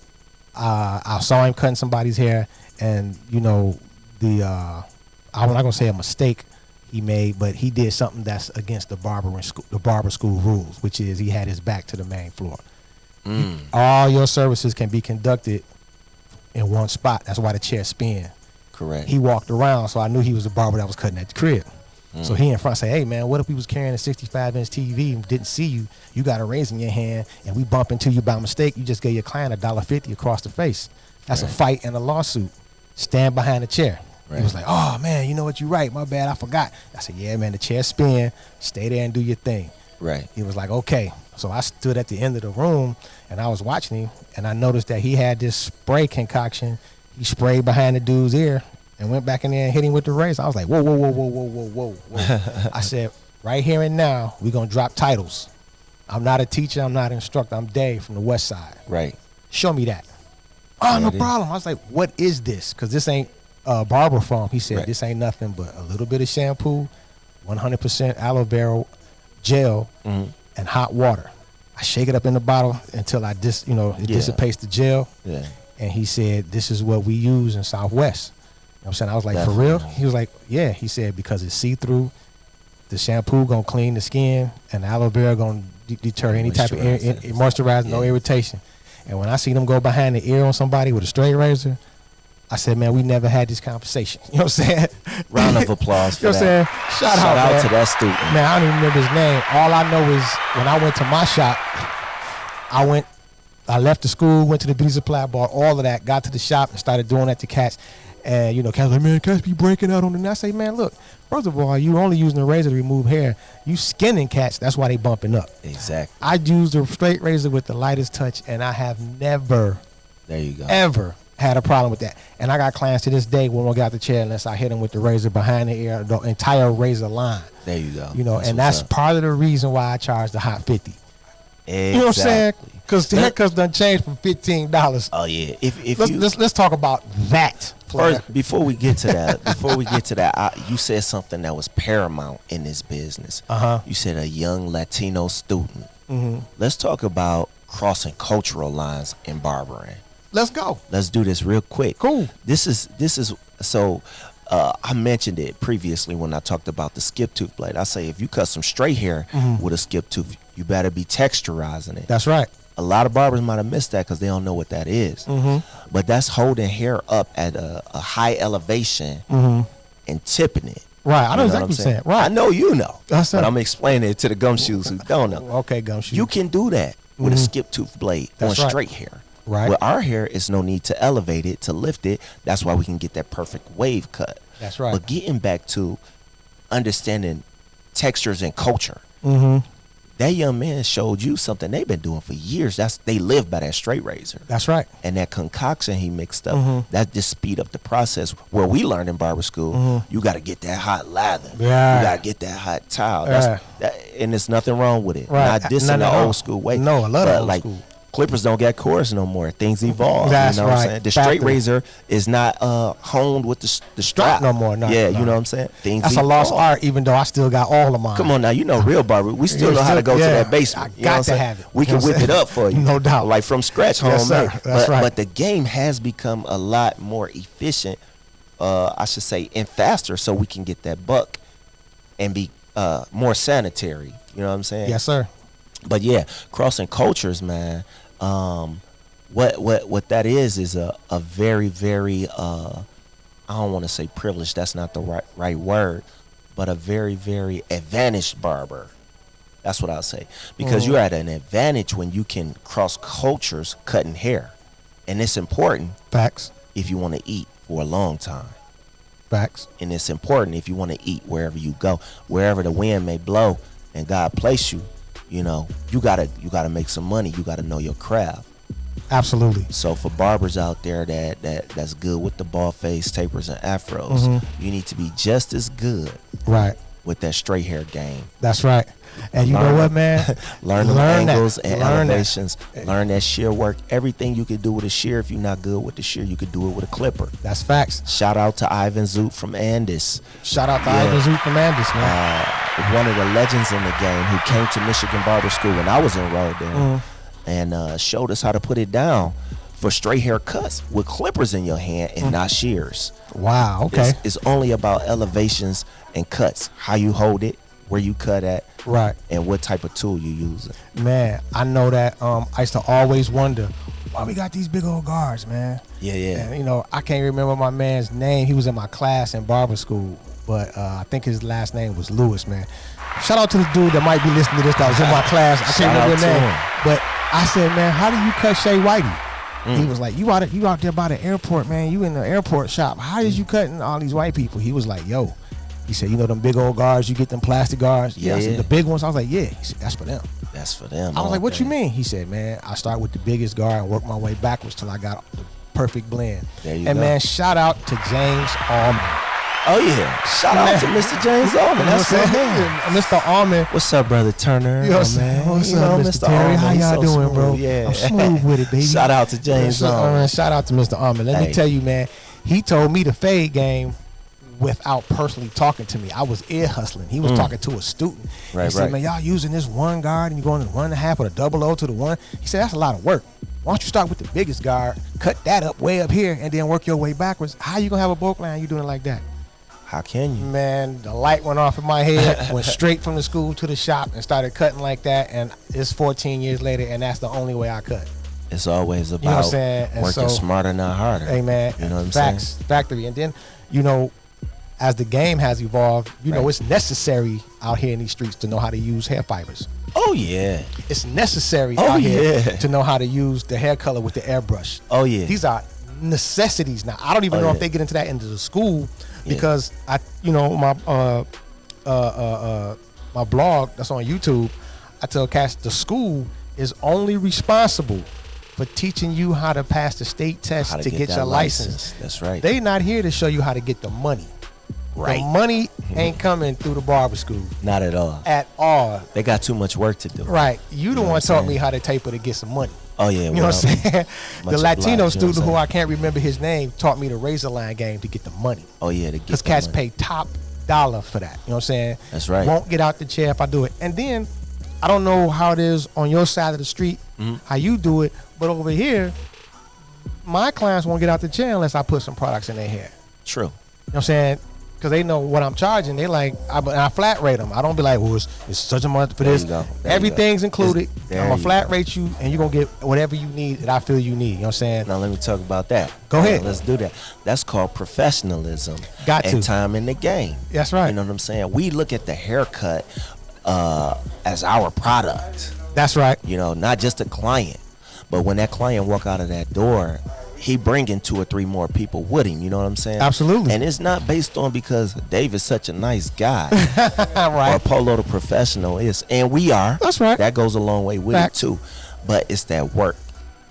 I saw him cutting somebody's hair, and I'm not gonna say a mistake he made, but he did something that's against the barber school rules, which is he had his back to the main floor. All your services can be conducted in one spot. That's why the chair spin. Correct. He walked around, so I knew he was the barber that was cutting at the crib. So he in front say, hey, man, what if we was carrying a 65-inch TV and didn't see you? You got a razor in your hand, and we bump into you by mistake. You just gave your client $1.50 across the face. That's a fight and a lawsuit. Stand behind the chair. Right. He was like, oh, man, you know what? You're right. My bad. I forgot. I said, yeah, man, the chair spin. Stay there and do your thing. Right. He was like, okay. So I stood at the end of the room, and I was watching him, and I noticed that he had this spray concoction. He sprayed behind the dude's ear and went back in there and hit him with the razor. I was like, whoa. I said, right here and now, we're going to drop titles. I'm not a teacher. I'm not an instructor. I'm Dave from the West Side. Right. Show me that. Oh, no problem. I was like, what is this? Because this ain't barber foam. He said, this ain't nothing but a little bit of shampoo, 100% aloe vera gel, and hot water. I shake it up in the bottle until it dissipates the gel. Yeah. And he said, this is what we use in Southwest. You know what I'm saying? I was like, Definitely. for real? He was like, yeah. He said, because it's see-through. The shampoo gonna clean the skin, and the aloe vera gonna deter any type of moisturizer, no irritation. And when I see them go behind the ear on somebody with a straight razor, I said, man, we never had this conversation. You know what I'm saying? Round of applause for you know what I'm saying? Shout out to that student. Man, I don't even remember his name. All I know is when I went to my shop, I left the school, went to the beauty supply, bought all of that, got to the shop and started doing that to cats. And, cats like, man, cats be breaking out on the. And I say, man, look, first of all, you only using the razor to remove hair. You skinning cats, that's why they bumping up. Exactly. I use the straight razor with the lightest touch, and I have never, ever had a problem with that. And I got clients to this day when we got the chair, unless I hit them with the razor behind the ear, the entire razor line. There you go. That's part of the reason why I charge the hot 50. Exactly. You know what I'm saying? Because the haircuts done changed from $15. Oh yeah. Let's talk about that. First, before we get to that, you said something that was paramount in this business. You said a young Latino student. Let's talk about crossing cultural lines in barbering. Let's go. Let's do this real quick. Cool. This is so. I mentioned it previously when I talked about the skip tooth blade. I say if you cut some straight hair with a skip tooth, you better be texturizing it. That's right. A lot of barbers might have missed that because they don't know what that is. But that's holding hair up at a high elevation and tipping it. Right. I know exactly what you're saying. Right. I know you know. That's but I'm explaining it to the gumshoes who don't know. Okay, gumshoes. You can do that with a skip tooth blade on straight hair. Right. With our hair, it's no need to elevate it, to lift it. That's why we can get that perfect wave cut. That's right. But getting back to understanding textures and culture, that young man showed you something they've been doing for years. They live by that straight razor. That's right. And that concoction he mixed up, that just speed up the process. Where we learned in barber school, you got to get that hot lather. Yeah. You got to get that hot towel. And there's nothing wrong with it. Right. Not dissing the old school way. No, I love the old school. Clippers don't get cords no more. Things evolve. That's you know what right. I'm saying? The straight razor is not honed with the strap no more. No, yeah, no. You know what I'm saying? Things That's evolve. a lost art, even though I still got all of mine. Come on now, real barber. We still know how to go to that basement. I got to have it. We can whip it up for you. No doubt. Like from scratch, Yes, homemade. sir. That's right. But the game has become a lot more efficient, I should say, and faster, so we can get that buck and be more sanitary. You know what I'm saying? Yes, sir. But yeah, crossing cultures, man. What that is a very, very I don't want to say privileged, that's not the right word, but a very, very advantaged barber. That's what I'll say. Because you're at an advantage when you can cross cultures cutting hair. And it's important. Facts. If you want to eat for a long time. Facts. And it's important if you want to eat wherever you go, wherever the wind may blow and God place you. You gotta make some money. You gotta know your craft. Absolutely. So for barbers out there that's good with the bald face, tapers, and afros, you need to be just as good. Right. With that straight hair game. That's right. And you know what, man? learn the angles and elevations. Learn that shear work. Everything you can do with a shear. If you're not good with the shear, you could do it with a clipper. That's facts. Shout out to Ivan Zoot from Andis. Shout out to Ivan Zoot from Andis, man. One of the legends in the game who came to Michigan Barber School when I was enrolled there and showed us how to put it down for straight hair cuts with clippers in your hand and not shears. Wow, okay. It's only about elevations and cuts, how you hold it, where you cut at, right, and what type of tool you using. Man, I know that. I used to always wonder why we got these big old guards, man. Yeah. And, I can't remember my man's name. He was in my class in barber school, but I think his last name was Lewis, man. Shout out to the dude that might be listening to this that was in my class. I can't remember his name, but I said, man, how do you cut Shea Whitey? He was like, you out there by the airport, man. You in the airport shop. How is you cutting all these white people? He was like, yo. He said, them big old guards, you get them plastic guards? Yeah. I said, the big ones? I was like, yeah. He said, that's for them. That's for them. I was like, what you mean? He said, man, I start with the biggest guard and work my way backwards till I got the perfect blend. There you go. Man, shout out to James Allman. Oh yeah, shout out to Mr. James Allman. That's what my man. Mr. Allman. What's up, brother Turner? You know what I'm saying? What's up, Mr. Terry? How y'all doing, bro? Yeah, I'm smooth with it, baby. Shout out to James Allman. Shout out to Mr. Allman. Let me tell you, man. He told me the fade game without personally talking to me. I was ear hustling. He was talking to a student. He said, man, y'all using this one guard and you're going to 1.5 or the double O to the one. He said, that's a lot of work. Why don't you start with the biggest guard, cut that up way up here, and then work your way backwards? How you going to have a bulk line you doing it like that? How can you? Man, the light went off in my head, went straight from the school to the shop and started cutting like that, and it's 14 years later, and that's the only way I cut. It's always about, you know what I'm saying? working smarter, not harder. Hey, man, you know what I'm facts, saying? factory. And then, you know, as the game has evolved, you know, it's necessary out here in these streets to know how to use hair fibers. Oh, yeah. It's necessary out here to know how to use the hair color with the airbrush. Oh, yeah. These are necessities now. I don't even know if they get into that into the school because I, you know, my my blog that's on YouTube, I tell cats the school is only responsible for teaching you how to pass the state test to get your license. That's right. They not here to show you how to get the money. Right. The money ain't coming through the barber school. Not at all. At all. They got too much work to do. Right. You the one taught me how to taper to get some money. Oh, yeah. You know what I'm saying? The Latino student who I can't remember his name taught me the razor line game to get the money. Oh, yeah. Because cats pay top dollar for that. You know what I'm saying? That's right. Won't get out the chair if I do it. And then, I don't know how it is on your side of the street, how you do it, but over here, my clients won't get out the chair unless I put some products in their hair. True. You know what I'm saying? Because they know what I'm charging. They like, I flat rate them. I don't be like, well, it's such a month for this. Everything's included. I'm going to flat rate you, and you're going to get whatever you need that I feel you need. You know what I'm saying? Now, let me talk about that. Go ahead. Let's do that. That's called professionalism. Got to. And time in the game. That's right. You know what I'm saying? We look at the haircut as our product. That's right. You know, not just a client. But when that client walk out of that door, he bringing 2 or 3 more people with him. You know what I'm saying? Absolutely. And it's not based on because Dave is such a nice guy. Right. Or Polo the professional is. And we are. That's right. That goes a long way with it too. But it's that work.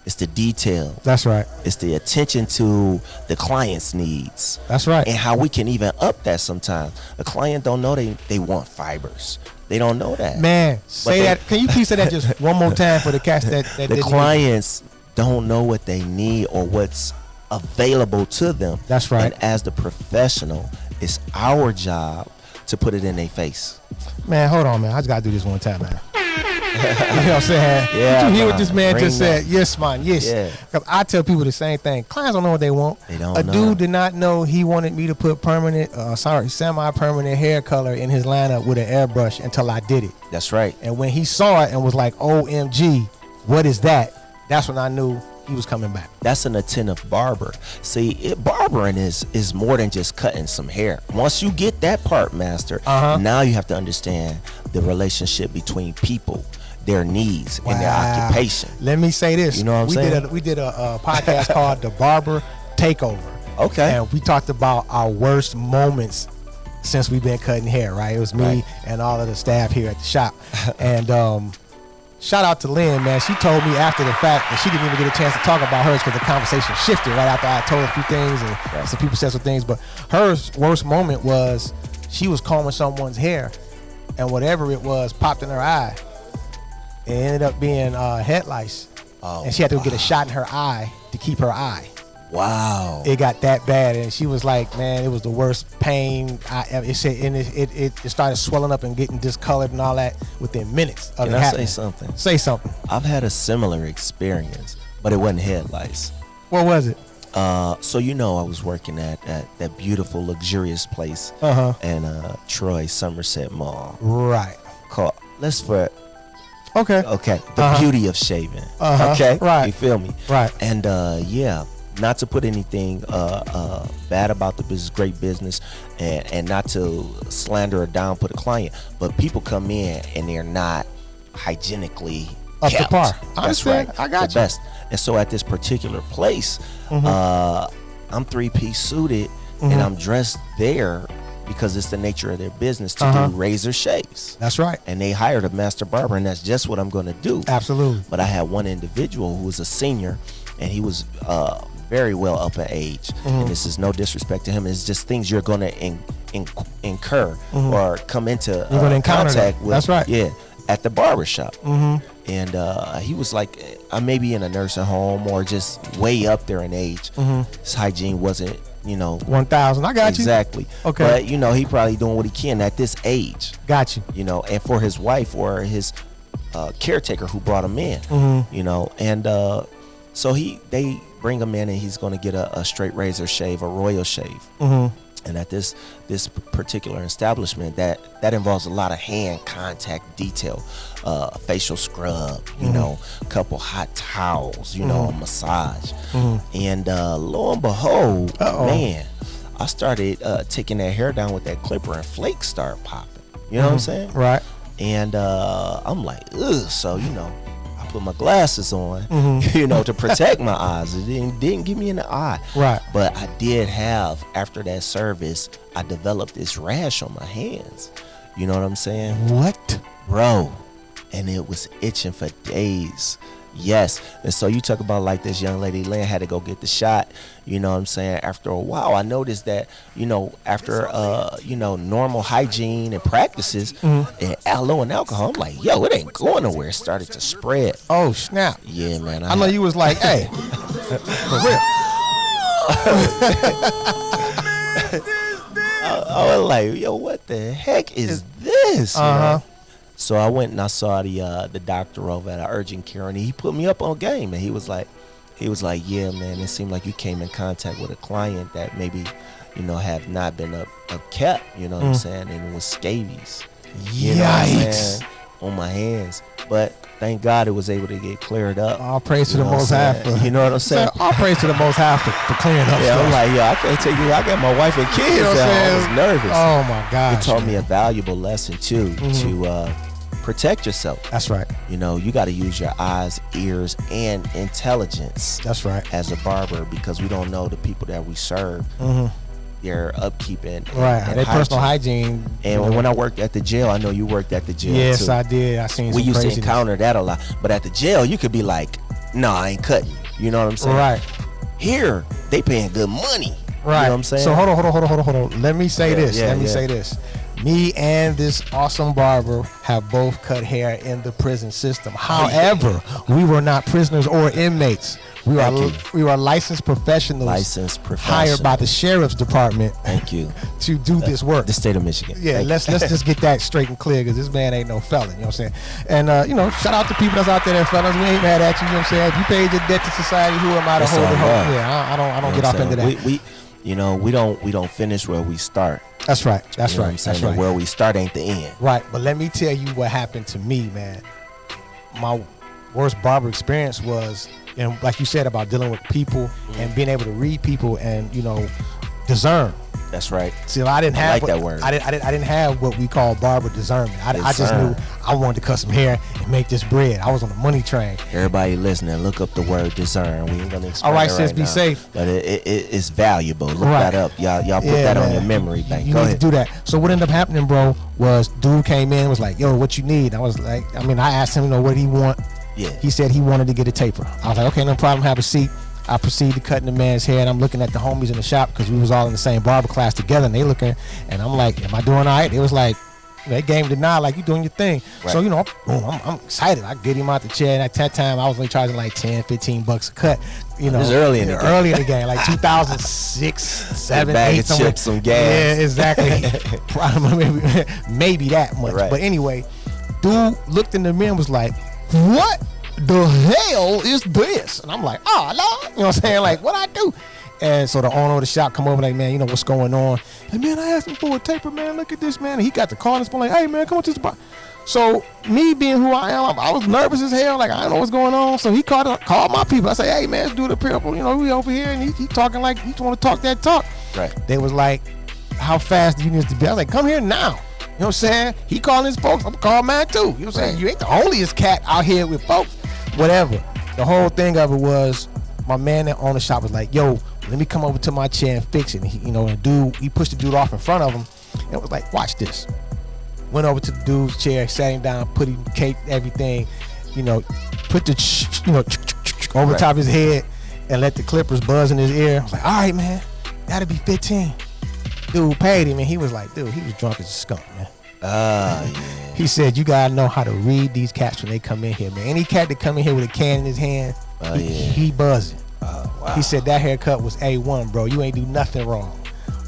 It's the detail. That's right. It's the attention to the client's needs. That's right. And how we can even up that sometimes. The client don't know they want fibers. They don't know that. Man, say that. Can you please say that just one more time for the cats that the clients don't know what they need or what's available to them. That's right. And as the professional, it's our job to put it in their face. Man, hold on, man. I just gotta do this one time, man. You know what I'm saying? Yeah. Did you hear what this man just said? Yes, man. Yes. Yeah. Because I tell people the same thing. Clients don't know what they want. They don't A know. dude did not know he wanted me to put semi-permanent hair color in his lineup with an airbrush until I did it. That's right. And when he saw it and was like, OMG, what is that? That's when I knew he was coming back. That's an attentive barber. See, barbering is more than just cutting some hair. Once you get that part mastered, now you have to understand the relationship between people, their needs, and their occupation. Let me say this. You know what I'm saying? We did a podcast called The Barber Takeover. Okay. And we talked about our worst moments since we've been cutting hair, right? It was me and all of the staff here at the shop. And shout out to Lynn, man. She told me after the fact that she didn't even get a chance to talk about hers because the conversation shifted right after I told a few things and some people said some things. But her worst moment was she was combing someone's hair and whatever it was popped in her eye. It ended up being head lice. And she had to get a shot in her eye to keep her eye. Wow. It got that bad, and she was like, man, it was the worst pain I ever. It said, and it started swelling up and getting discolored and all that within minutes of Can it I happening. say something? Say something. I've had a similar experience, but it wasn't head lice. What was it? So you know, I was working at that beautiful, luxurious place in Troy, Somerset Mall. Right. Called Okay. the beauty of shaving. Okay, Right. You feel me? Right. And not to put anything bad about the business, great business, and not to slander or downput a client, but people come in and they're not hygienically Up to kept. par. I That's understand. right. I got the you. best. And so at this particular place, I'm 3-piece suited and I'm dressed there because it's the nature of their business to do razor shaves. That's right. And they hired a master barber, and that's just what I'm going to do. Absolutely. But I had one individual who was a senior, and he was very well up in age, and this is no disrespect to him. It's just things you're going to incur or come into you're going to encounter contact with. That's right. Yeah, at the barbershop. And he was like, I may be in a nursing home or just way up there in age. His hygiene wasn't, 1,000. I got you. Exactly. Okay. But he probably doing what he can at this age. Got you. And for his wife or his caretaker who brought him in, and so they bring him in and he's going to get a straight razor shave, a royal shave. And at this particular establishment, that involves a lot of hand contact detail, facial scrub, a couple hot towels, a massage. And lo and behold, man, I started taking that hair down with that clipper and flakes start popping. You know what I'm saying? Right. And I'm like, ugh. So, I put my glasses on, to protect my eyes. It didn't give me in the eye. Right. But I did have, after that service, I developed this rash on my hands. You know what I'm saying? What? Bro. And it was itching for days. Yes. And so you talk about like this young lady, Lynn, had to go get the shot. You know what I'm saying? After a while, I noticed that, after, normal hygiene and practices and aloe and alcohol, I'm like, yo, it ain't going nowhere. It started to spread. Oh, snap. Yeah, man. I know you was like, hey. For real. I was like, yo, what the heck is this? You know? So I went and I saw the doctor over at urgent care, and he put me up on game, and he was like, yeah, man, it seemed like you came in contact with a client that maybe, have not been kept, what I'm saying, and it was scabies. Yikes. On my hands. But thank God it was able to get cleared up. All praise to the Most High. You know what I'm saying? All praise to the Most High for clearing up Yeah, stuff. I'm like, yo, I can't take you. I got my wife and kids You know what I'm down. I saying? was nervous. Oh, my gosh. It taught me a valuable lesson, too, to protect yourself. That's right. You got to use your eyes, ears, and intelligence. That's right. As a barber, because we don't know the people that we serve, their upkeep and their personal hygiene. And when I worked at the jail, I know you worked at the jail. Yes, too. I did. I seen. We some used craziness. to encounter that a lot, but at the jail, you could be like, "No, I ain't cutting you." You know what I'm saying? Right. Here, they paying good money. Right. You know what I'm saying? So hold on. Let me say this. Say this. Me and this awesome barber have both cut hair in the prison system. However, we were not prisoners or inmates. We were licensed professionals. Hired by the sheriff's department. Thank you. To do this work. The state of Michigan. Yeah, let's just get that straight and clear, because this man ain't no felon. You know what I'm saying? And shout out to people that's out there that felons. We ain't mad at you. You know what I'm saying? If you paid your debt to society, who am I to hold it home? Yeah, I don't get off into that. We don't finish where we start. That's right. That's You know right. what I'm saying? That's right. Where we start ain't the end. Right, but let me tell you what happened to me, man. My worst barber experience was, like you said, about dealing with people and being able to read people and discern. That's right. See, I didn't have that word. I didn't have what we call barber discernment. I just knew I wanted to cut some hair and make this bread. I was on the money train. Everybody listening, look up the word discern. We ain't gonna explain. All right, it sis, right be now, safe. But it's valuable. Look that up. Y'all put that on your memory bank. You Go need ahead. to do that. So what ended up happening, bro, was dude came in, was like, "Yo, what you need?" I was like, I asked him, what he want. Yeah. He said he wanted to get a taper. I was like, okay, no problem. Have a seat. I proceeded to cutting the man's hair, and I'm looking at the homies in the shop because we was all in the same barber class together, and they looking, and I'm like, am I doing all right? It was like, they gave me the nod, like, you doing your thing. Right. So, boom, I'm excited. I get him out the chair, and at that time, I was only charging like $10-15 a cut. It was early in the game. Like 2006, 7, bag 8, of chips, some gas. Yeah, exactly. Probably maybe that much. Right. But anyway, dude looked in the mirror and was like, what the hell is this? And I'm like, oh, Lord. You know what I'm saying? Like, what I do? And so the owner of the shop come over like, man, what's going on? Like, man, I asked him for a taper, man. Look at this, man. And he got the call on his phone like, hey, man, come on to the spot. So me being who I am, I was nervous as hell. Like, I don't know what's going on. So he called my people. I say, hey, man, let's do the purple. We over here. And he talking like he want to talk that talk. Right. They was like, how fast do you need to be? I was like, come here now. You know what I'm saying? He calling his folks. I'm calling mine too. You know what I'm saying? You ain't the onlyest cat out here with folks. Whatever. The whole thing of it was, my man that owned the shop was like, yo, let me come over to my chair and fix it. And he pushed the dude off in front of him and was like, watch this. Went over to the dude's chair, sat him down, put him cape, everything, put the over top of his head, and let the clippers buzz in his ear. I was like, all right, man, that'll be 15. Dude paid him, and he was like, dude, he was drunk as a skunk, man. Yeah. He said, you gotta know how to read these cats when they come in here, man. Any cat that come in here with a can in his hand, he buzzing. Wow. He said that haircut was A1, bro. You ain't do nothing wrong.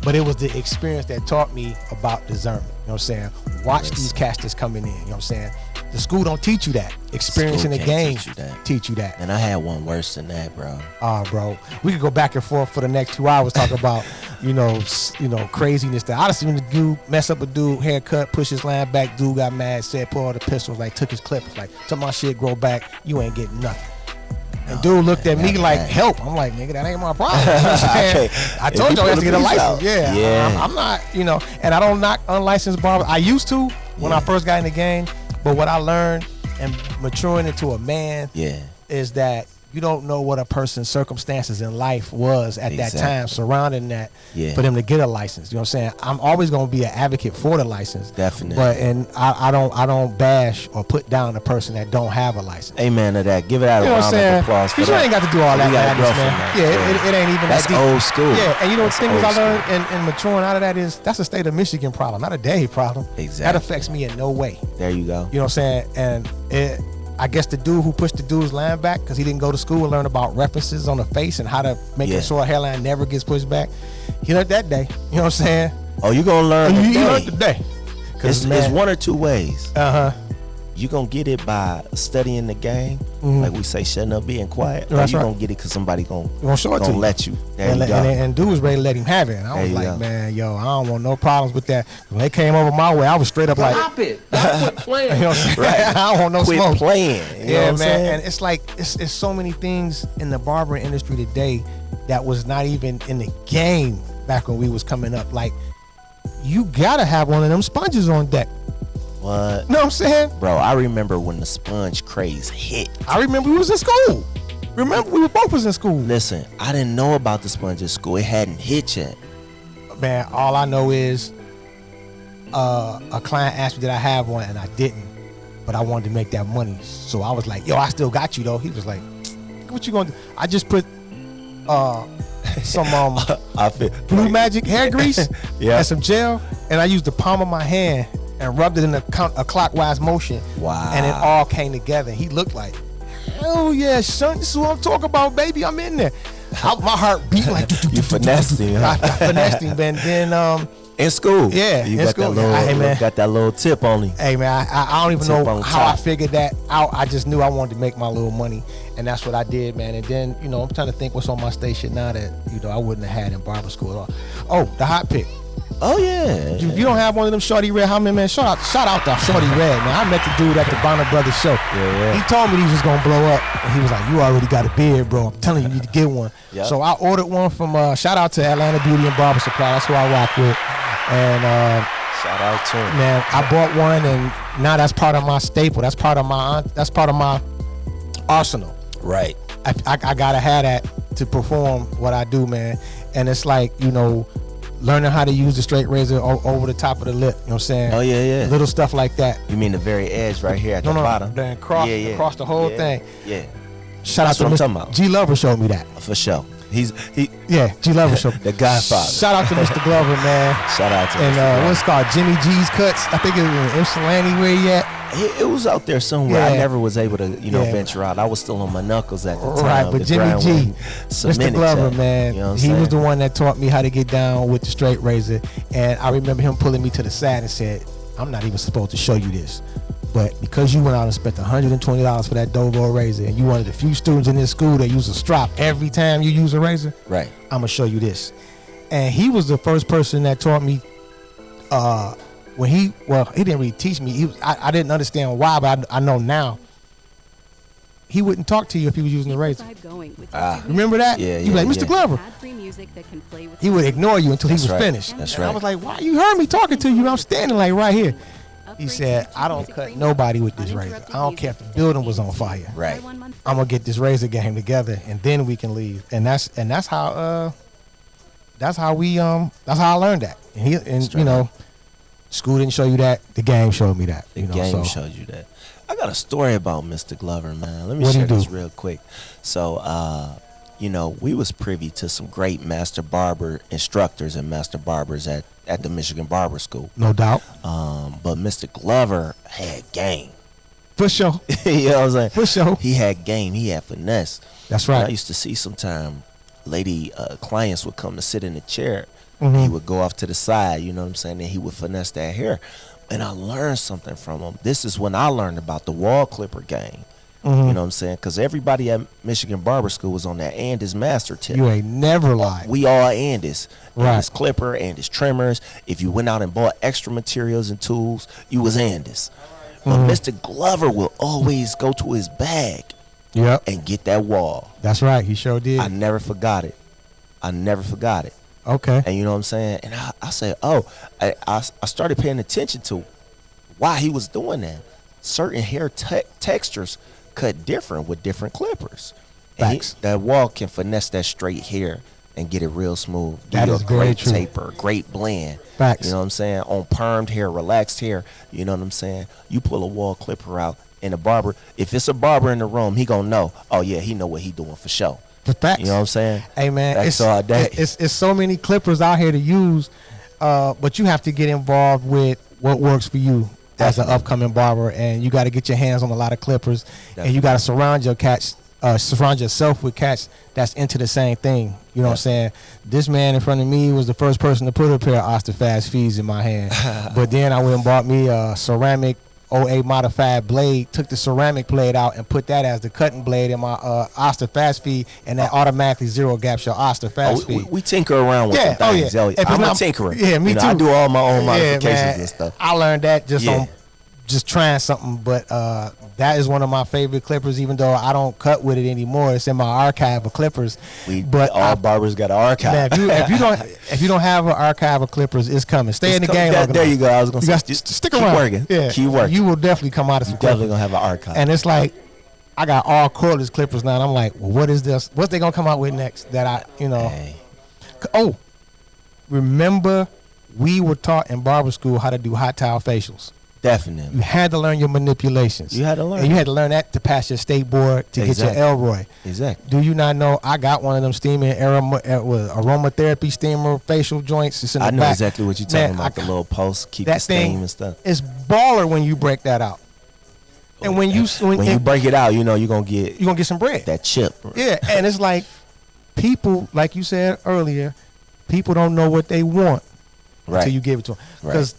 But it was the experience that taught me about discernment. You know what I'm saying? Watch these cats that's coming in. You know what I'm saying? The school don't teach you that. Experience in the game teach you that. And I had one worse than that, bro. Bro, we could go back and forth for the next 2 hours talk about, craziness. That I just seen the dude mess up a dude, haircut, push his line back. Dude got mad, said pull out the pistols, like took his clippers, like till my shit grow back. You ain't getting nothing. And dude looked at me like, help. I'm like, nigga, that ain't my problem. I told you I had to get a license. Yeah. I'm not, and I don't knock unlicensed barbers. I used to when I first got in the game, but what I learned and maturing into a man is that you don't know what a person's circumstances in life was at that time surrounding that for them to get a license. You know what I'm saying? I'm always going to be an advocate for the license. Definitely. But I don't bash or put down a person that don't have a license. Amen to that. Give it out a round of applause for that. Because you ain't got to do all that madness, man. Yeah, it ain't even that's that deep. Old school. Yeah, and the thing I learned in maturing out of that is that's a state of Michigan problem, not a Dade problem. Exactly. That affects me in no way. There you go. You know what I'm saying? And I guess the dude who pushed the dude's line back because he didn't go to school and learn about references on the face and how to make sure a hairline never gets pushed back. He learned that day. You know what I'm saying? Oh, you gonna learn today. You learned today. It's one or two ways. You gonna get it by studying the game, like we say, shutting up, being quiet. Or you gonna get it because somebody gonna let you. There you go. And dude was ready to let him have it. And I was like, man, yo, I don't want no problems with that. When they came over my way, I was straight up like, stop it. Quit playing. You know what I'm saying? Right. I don't want no Quit smoke. playing. You know what I'm man. saying? And it's like it's so many things in the barbering industry today that was not even in the game back when we was coming up. Like, you gotta have one of them sponges on deck. What? Know what I'm saying? Bro, I remember when the sponge craze hit. I remember we was in school. Remember, we were both was in school. Listen, I didn't know about the sponge at school. It hadn't hit yet. Man, all I know is a client asked me did I have one, and I didn't. But I wanted to make that money. So I was like, yo, I still got you, though. He was like, what you gonna do? I just put some Blue Magic hair grease and some gel, and I used the palm of my hand and rubbed it in a clockwise motion. Wow. And it all came together. He looked like, hell yeah, son, this is what I'm talking about, baby. I'm in there. My heart beat like, you finessed him. I finessed him, man. Then in school, you got school. That little tip on him. Hey man, I don't even know how I figured that out. I just knew I wanted to make my little money, and that's what I did, man. And then I'm trying to think what's on my station now that I wouldn't have had in barber school at all. Oh, the hot pick. Oh yeah. If you don't have one of them Shorty Red, how many, man? Shout out to Shorty Red, man. I met the dude at the Bonner Brothers show. Yeah. He told me these was gonna blow up, and he was like, "You already got a beard, bro. I'm telling you, you need to get one." Yep. So I ordered one from. Shout out to Atlanta Beauty and Barber Supply. That's who I rock with. And shout out to him. Man, I bought one, and now that's part of my staple. That's part of my arsenal. Right. I gotta have that to perform what I do, man. And it's like learning how to use the straight razor over the top of the lip. You know what I'm saying? Oh yeah. Little stuff like that. You mean the very edge right here at the bottom? Then across the whole thing. Yeah. Shout out to Mr. G Lover showed me that. For sure. G Lover showed me. The Godfather. Shout out to Mr. Glover, man. Shout out to and what's it called Jimmy G's Cuts. I think it was in Ypsilanti where he at. It was out there somewhere. I never was able to, venture out. I was still on my knuckles at the time. Right, but Jimmy G, Mr. Glover, man, he was the one that taught me how to get down with the straight razor. And I remember him pulling me to the side and said, "I'm not even supposed to show you this, but because you went out and spent $120 for that Dovo razor, and you one of the few students in this school that use a strop every time you use a razor, right? I'm gonna show you this." And he was the first person that taught me. He didn't really teach me. I didn't understand why, but I know now. He wouldn't talk to you if he was using the razor. Remember that? Yeah. You'd be like, Mr. Glover. He would ignore you until he was finished. That's right. I was like, why? You heard me talking to you. I'm standing like right here. He said, I don't cut nobody with this razor. I don't care if the building was on fire. Right. I'm gonna get this razor game together, and then we can leave. And that's how I learned that. And school didn't show you that. The game showed me that. The game showed you that. I got a story about Mr. Glover, man. Let me share this real quick. So, you know, we was privy to some great master barber instructors and master barbers at the Michigan Barber School. No doubt. But Mr. Glover had game. For sure. You know what I'm saying? For sure. He had game. He had finesse. That's And right. I used to see sometime lady clients would come to sit in the chair. Mhm. He would go off to the side, you know what I'm saying? And he would finesse that hair. And I learned something from him. This is when I learned about the wall clipper game. Mhm. You know what I'm saying? Because everybody at Michigan Barber School was on that Andis master tip. You ain't never lied. We all Andis. Right. Andis clipper, Andis trimmers. If you went out and bought extra materials and tools, you was Andis. But Mr. Glover will always go to his bag Yep. and get that wall. That's right. He sure did. I never forgot it. I never forgot it. Okay. And you know what I'm saying? And I said, oh, I started paying attention to why he was doing that. Certain hair textures cut different with different clippers. And Facts. that wall can finesse that straight hair and get it real smooth. That you is a very great true. taper, great blend. Facts. You know what I'm saying? On permed hair, relaxed hair, you know what I'm saying? You pull a wall clipper out and a barber, if it's a barber in the room, he gonna know, oh yeah, he know what he doing for sure. For facts. You know what I'm saying? Hey man, That's all day. It's so many clippers out here to use, but you have to get involved with what works for you as an Definitely. upcoming barber, and you got to get your hands on a lot of clippers, and you got to surround yourself with cats that's into the same thing. You know what I'm saying? This man in front of me was the first person to put a pair of Osterfast fees in my hand, but then I went and bought me a ceramic 08 modified blade, took the ceramic blade out and put that as the cutting blade in my Osterfast feed, and that automatically zero gaps your Osterfast feed. We tinker around with Yeah, the things. oh, yeah. If it's I'm a not- tinkerer. yeah, me You know, too. I do all my own modifications man. and stuff. I learned that just Yeah. on just trying something, but that is one of my favorite clippers. Even though I don't cut with it anymore, it's in my archive of clippers. But all barbers got an archive. man, if you don't have an archive of clippers, it's coming. Stay in the game. long There enough. you go. I was gonna You say, got just stick keep around. working. Yeah, Keep working. You will definitely come out of some Definitely clippers. gonna have an archive. And it's like I got all cordless clippers now, and I'm like, well, what is this? What's they gonna come out with next? That Hey, Oh, remember we were taught in barber school how to do hot towel facials. definitely. You had to learn your manipulations. You had to learn. And you had to learn that to pass your state board to Exactly. get your Elroy. Exactly. Do you not know I got one of them steaming aromatherapy steamer facial joints? It's in the I know back. exactly what you're talking Man, about. The little post, keep that the steam thing and stuff. It's baller when you break that out. And when you break it out, you know you're gonna get you're gonna get some bread. that chip. Yeah, and it's like people, like you said earlier, people don't know what they want Right. until you give it to them. Right. Because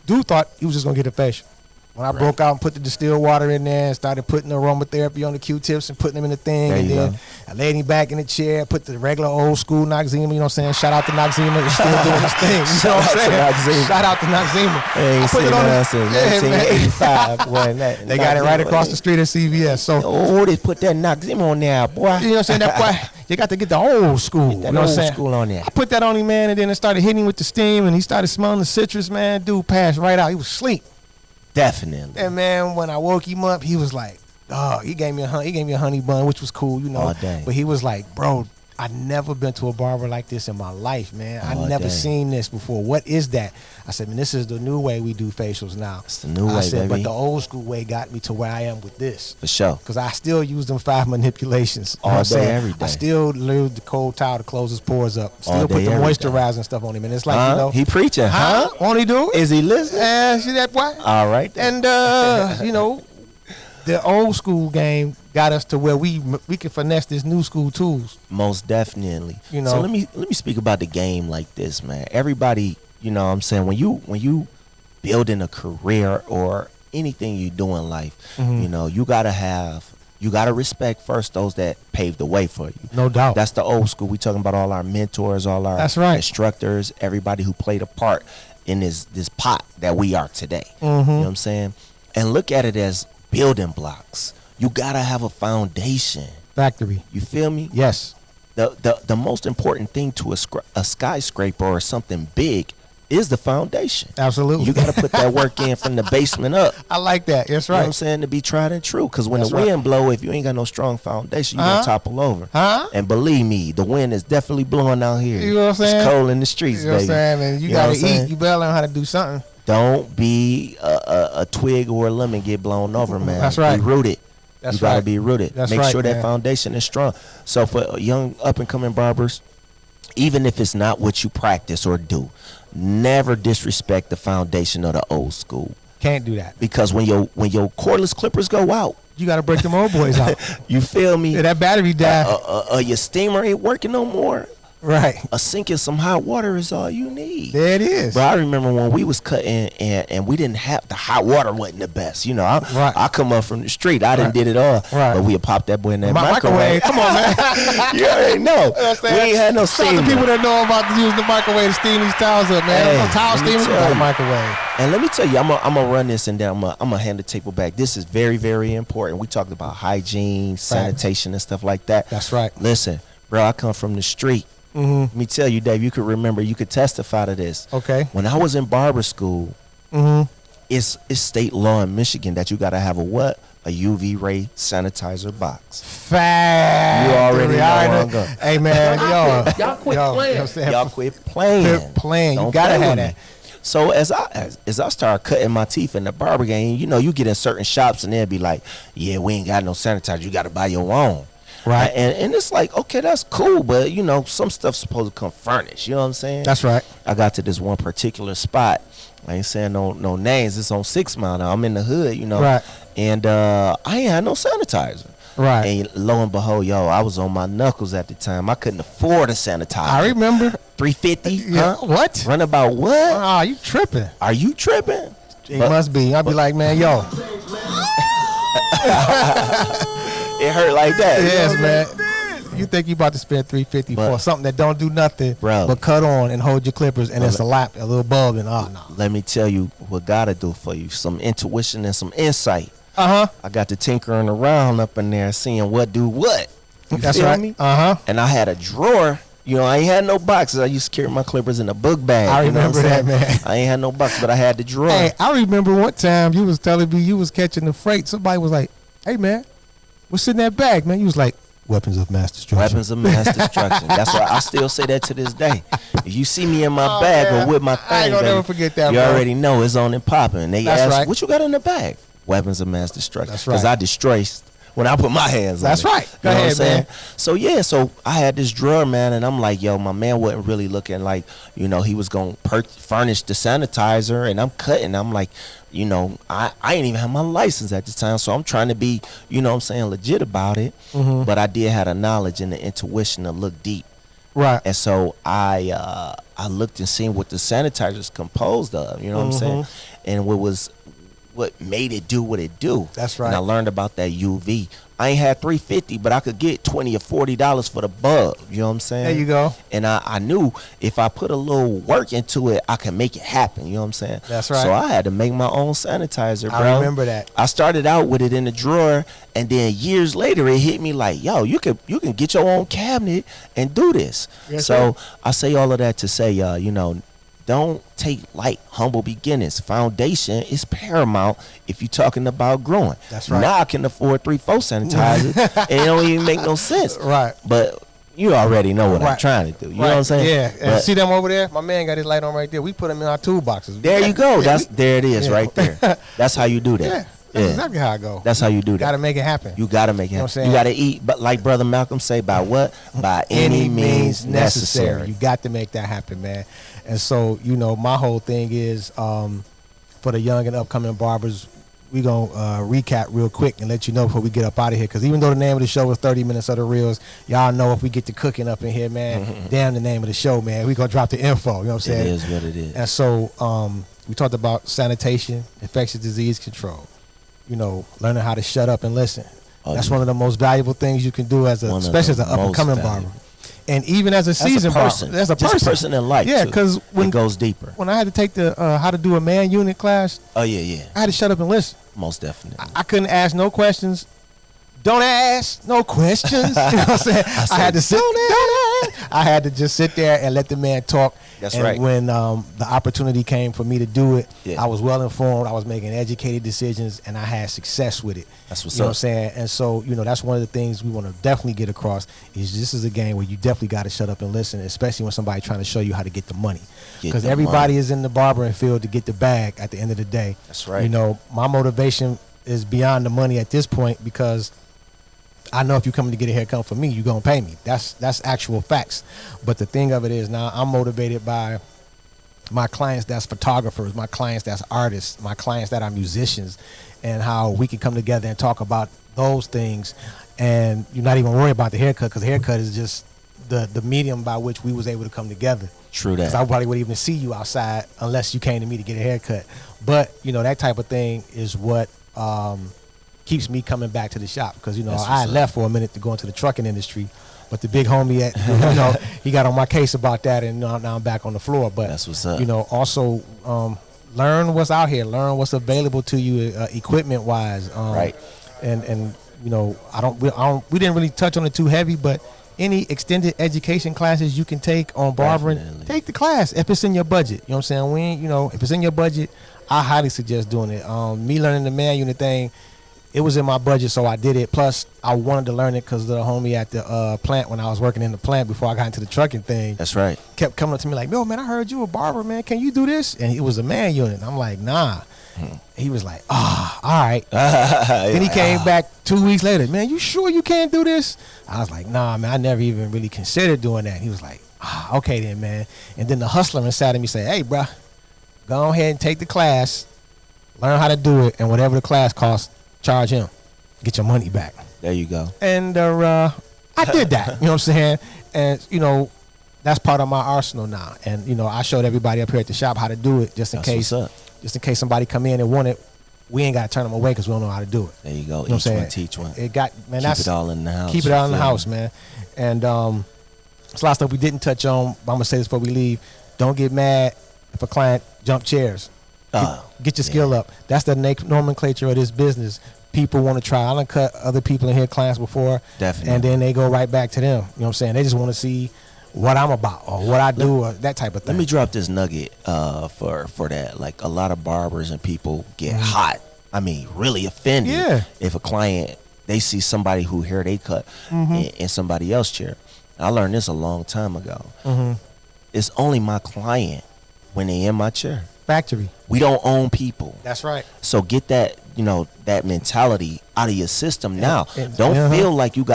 dude thought he was just gonna get a facial. When I broke out and put the distilled water in there and started putting the aromatherapy on the Q-tips and putting them in the thing, There and you then go. I laid him back in the chair, put the regular old school Noxzema, you know what I'm saying? Shout out to Noxzema, he's still doing his thing. You know what I'm saying? Noxzema. Shout out to Noxzema. I ain't seen that since Yeah, man. 1985. They got it right across the street at CVS. So Oh, they put that Noxzema on there, boy. you know what I'm saying? That's why you got to get the old school. That you know what I'm old saying? school on there. I put that on him, man, and then it started hitting him with the steam, and he started smelling the citrus, man. Dude passed right out. He was asleep. Definitely. And man, when I woke him up, he was like, "Oh, he gave me a honey bun, which was cool, you know." Oh, dang. But he was like, "Bro, I never been to a barber like this in my life, man. I Oh, never dang. seen this before. What is that?" I said, "Man, this is the new way we do facials now." It's the new I way, said, baby. "But the old school way got me to where I am with this." For sure. Because I still use them 5 manipulations. You know All what I'm day, saying? every day. I still use the cold towel to close his pores up. Still All put day, the every day. moisturizer and stuff on him. And it's like, you know. He preaching, huh? Won't he do it? Is he listening? See that boy? All right. then. And, you know, the old school game got us to where we can finesse this new school tools. Most definitely. You know. So let me speak about the game like this, man. Everybody, you know what I'm saying, when you building a career or anything you do in life, Mm-hmm. you know, you gotta respect first those that paved the way for you. No doubt. That's the old school. We talking about all our mentors, all our That's right. instructors, everybody who played a part in this pot that we are today. Mm-hmm. You know what I'm saying? And look at it as building blocks. You gotta have a foundation. Factory. You feel me? Yes. The most important thing to a skyscraper or something big is the foundation. Absolutely. You got to put that work in from the basement up. I like that. That's You know what right. I'm saying? To be tried and true. Because when That's the right. wind blow, if you ain't got no strong foundation, you're going Uh-huh. to topple over. Huh? And believe me, the wind is definitely blowing out here. You know what I'm saying? It's cold in the streets, You know what baby. I'm saying? Man, you know got what to I'm saying? eat. You better learn how to do something. Don't be a twig or a lemon get blown over, man. That's right. Be rooted. You got to be rooted. That's Make right, sure man. that foundation is strong. So for young up and coming barbers, even if it's not what you practice or do, never disrespect the foundation of the old school. Can't do that. Because when your cordless clippers go out, You got to break them old boys out. you feel me? Yeah, that battery died. Your steamer ain't working no more. Right. A sink and some hot water is all you need. There it is. But I remember when we was cutting and we didn't have the hot water wasn't the best. You know, I come up from the street. I didn't did it all. Right. But we'd pop that boy in that Microwave. Come on, man. You already know. We ain't had no Shout out steamer. to people that know about using the microwave to steam these towels up, man. Hey, Towel let me steamers, you tell got a you. microwave. And let me tell you, I'm gonna run this and then I'm gonna hand the table back. This is very, very important. We talked about hygiene, sanitation, and stuff like that. That's right. Listen, bro, I come from the street. Let me tell you, Dave, you could remember, you could testify to this. Okay. When I was in barber school, it's state law in Michigan that you gotta have a what? A UV ray sanitizer box. Fact. You already know where I'm going. Hey, man, Y'all quit playing. Y'all quit playing. Quit playing. You Don't gotta play have with that. me. So as I started cutting my teeth in the barber game, you know, you get in certain shops and they'll be like, yeah, we ain't got no sanitizer. You got to buy your own. Right. And it's like, okay, that's cool, but you know, some stuff's supposed to come furnished. You know what I'm saying? That's right. I got to this one particular spot. I ain't saying no names. It's on 6 Mile now. I'm in the hood, you know. Right. And I ain't had no sanitizer. Right. And lo and behold, I was on my knuckles at the time. I couldn't afford a sanitizer. I remember. $350. Yeah. Huh? What? Run about what? Ah, you tripping. Are you tripping? It must be. I'll be like, man, yo. It hurt like that. Yes, man. You think you about to spend $350 for something that don't do nothing, Bro, but cut on and hold your clippers, and it's a little bulb, and no. Let me tell you what God will do for you. Some intuition and some insight. Uh-huh. I got to tinkering around up in there, seeing what do what. You That's feel right. me? Uh-huh. And I had a drawer. You know, I ain't had no boxes. I used to carry my clippers in a book bag. I you know remember what I'm that, saying? man. I ain't had no box, but I had the drawer. Hey, I remember one time you was telling me you was catching the freight. Somebody was like, hey, man, what's in that bag, man? You was like, weapons of mass destruction. Weapons of mass destruction. That's why I still say that to this day. If you see me in my bag man. or with my thing, I ain't gonna baby, never forget that, you bro. already know it's on and popping. They That's ask, right. what you got in the bag? Weapons of mass destruction. That's right. Because I destroy when I put my hands on it. That's right. Go You know ahead, what I'm saying? man. So, yeah, so I had this drawer, man, and I'm like, yo, my man wasn't really looking like, you know, he was going to furnish the sanitizer, and I'm cutting. I'm like, you know, I ain't even have my license at the time, so I'm trying to be, you know what I'm saying, legit about it. But I did have the knowledge and the intuition to look deep. Right. And so I looked and seen what the sanitizer's composed of, you know what I'm saying? And what made it do what it do. That's right. And I learned about that UV. I ain't had $350, but I could get $20 or $40 for the bulb. You know what I'm saying? There you go. And I knew if I put a little work into it, I can make it happen. You know what I'm saying? That's right. So I had to make my own sanitizer, bro. I remember that. I started out with it in the drawer, and then years later, it hit me like, yo, you can get your own cabinet and do this. Yes, so sir. I say all of that to say, you know, don't take light humble beginnings. Foundation is paramount if you're talking about growing. That's right. Now I can afford 3-4 sanitizers, and it don't even make no sense. Right. But you already know what I'm Right. trying to do. You know what I'm saying? Yeah. And But see them over there? My man got his light on right there. We put them in our toolboxes. there you go. Yeah, There it is yeah. right there. That's how you do that. Yeah. That's exactly how I go. That's how you do that. Got to make it happen. You gotta make it You know what happen. I'm You saying? gotta eat, but like Brother Malcolm say, by what? By any means necessary. You got to make that happen, man. And so, you know, my whole thing is for the young and upcoming barbers, we going to recap real quick and let you know before we get up out of here. Because even though the name of the show is 30 Minutes of the Reels, y'all know if we get to cooking up in here, man, damn the name of the show, man. We going to drop the info. You know what I'm saying? It is what it is. And so we talked about sanitation, infectious disease control, you know, learning how to shut up and listen. That's one of the most valuable things you can do especially as an up and coming barber. And even as a seasoned barber, as a person in life. Yeah, too. because when it goes deeper. when I had to take the how to do a man unit class, Oh yeah. I had to shut up and listen. Most definitely. I couldn't ask no questions. Don't ask no questions. You know what I'm saying? I had to sit. I had to just sit there and let the man talk. That's and right. When the opportunity came for me to do it, Yeah. I was well informed. I was making educated decisions, and I had success with it. That's what's you know up. what I'm saying? And so, you know, that's one of the things we want to definitely get across. Is this is a game where you definitely got to shut up and listen, especially when somebody's trying to show you how to get the money. Get Because the everybody money. is in the barbering field to get the bag at the end of the day. That's right. You know, my motivation is beyond the money at this point, because I know if you're coming to get a haircut from me, you're gonna pay me. That's actual facts. But the thing of it is, now I'm motivated by my clients that's photographers, my clients that's artists, my clients that are musicians, and how we can come together and talk about those things. And you're not even worried about the haircut, because the haircut is just the medium by which we was able to come together. True that. Because I probably wouldn't even see you outside unless you came to me to get a haircut. But that type of thing is what keeps me coming back to the shop, because I left for a minute to go into the trucking industry, but the big homie he got on my case about that, and now I'm back on the floor. But that's what's up. Also learn what's out here, learn what's available to you equipment wise. Right. And we didn't really touch on it too heavy, but any extended education classes you can take on barbering, take the class if it's in your budget. You know what I'm saying? If it's in your budget, I highly suggest doing it. Me learning the man unit thing, it was in my budget, so I did it. Plus, I wanted to learn it because the homie at the plant, when I was working in the plant before I got into the trucking thing, that's right, kept coming up to me like, "Yo, man, I heard you a barber, man. Can you do this?" And it was a man unit. And I'm like, "Nah." He was like, all right. Then he came back 2 weeks later. "Man, you sure you can't do this?" I was like, "Nah, man, I never even really considered doing that." He was like, "Okay then, man." And then the hustler inside of me said, "Hey, bro, go ahead and take the class, learn how to do it, and whatever the class costs, charge him. Get your money back." There you go. And I did that. You know what I'm saying? And that's part of my arsenal now. And I showed everybody up here at the shop how to do it, just in case somebody come in and want it. We ain't got to turn them away because we don't know how to do it. There you go. You know Each one, teach one. Keep it all in the house. Keep it all in the house, man. And there's a lot of stuff we didn't touch on. But I'm gonna say this before we leave: don't get mad if a client jump chairs. Get your skill up. That's the nomenclature of this business. People want to try. I done cut other people in here, clients before. Definitely. And then they go right back to them. You know what I'm saying? They just want to see what I'm about or what I do or that type of thing. Let me drop this nugget for that. Like, a lot of barbers and people get hot. I mean, really offended if a client, they see somebody who hair they cut in somebody else's chair. I learned this a long time ago. It's only my client when they in my chair. Factory. We don't own people. That's right. So get that, that mentality out of your system now. Don't feel like you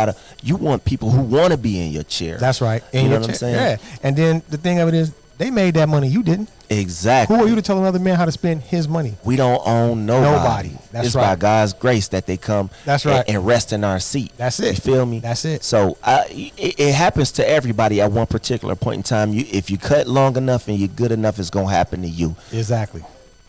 want people who want to be in your chair. That's right. You know what I'm saying? Yeah. And then the thing of it is, they made that money. You didn't. Exactly. Who are you to tell another man how to spend his money? We don't own nobody. That's it's right. by God's grace that they come and rest in our seat. That's it. You feel me? That's it. So it happens to everybody at one particular point in time. If you cut long enough and you're good enough, it's going to happen to you. Exactly.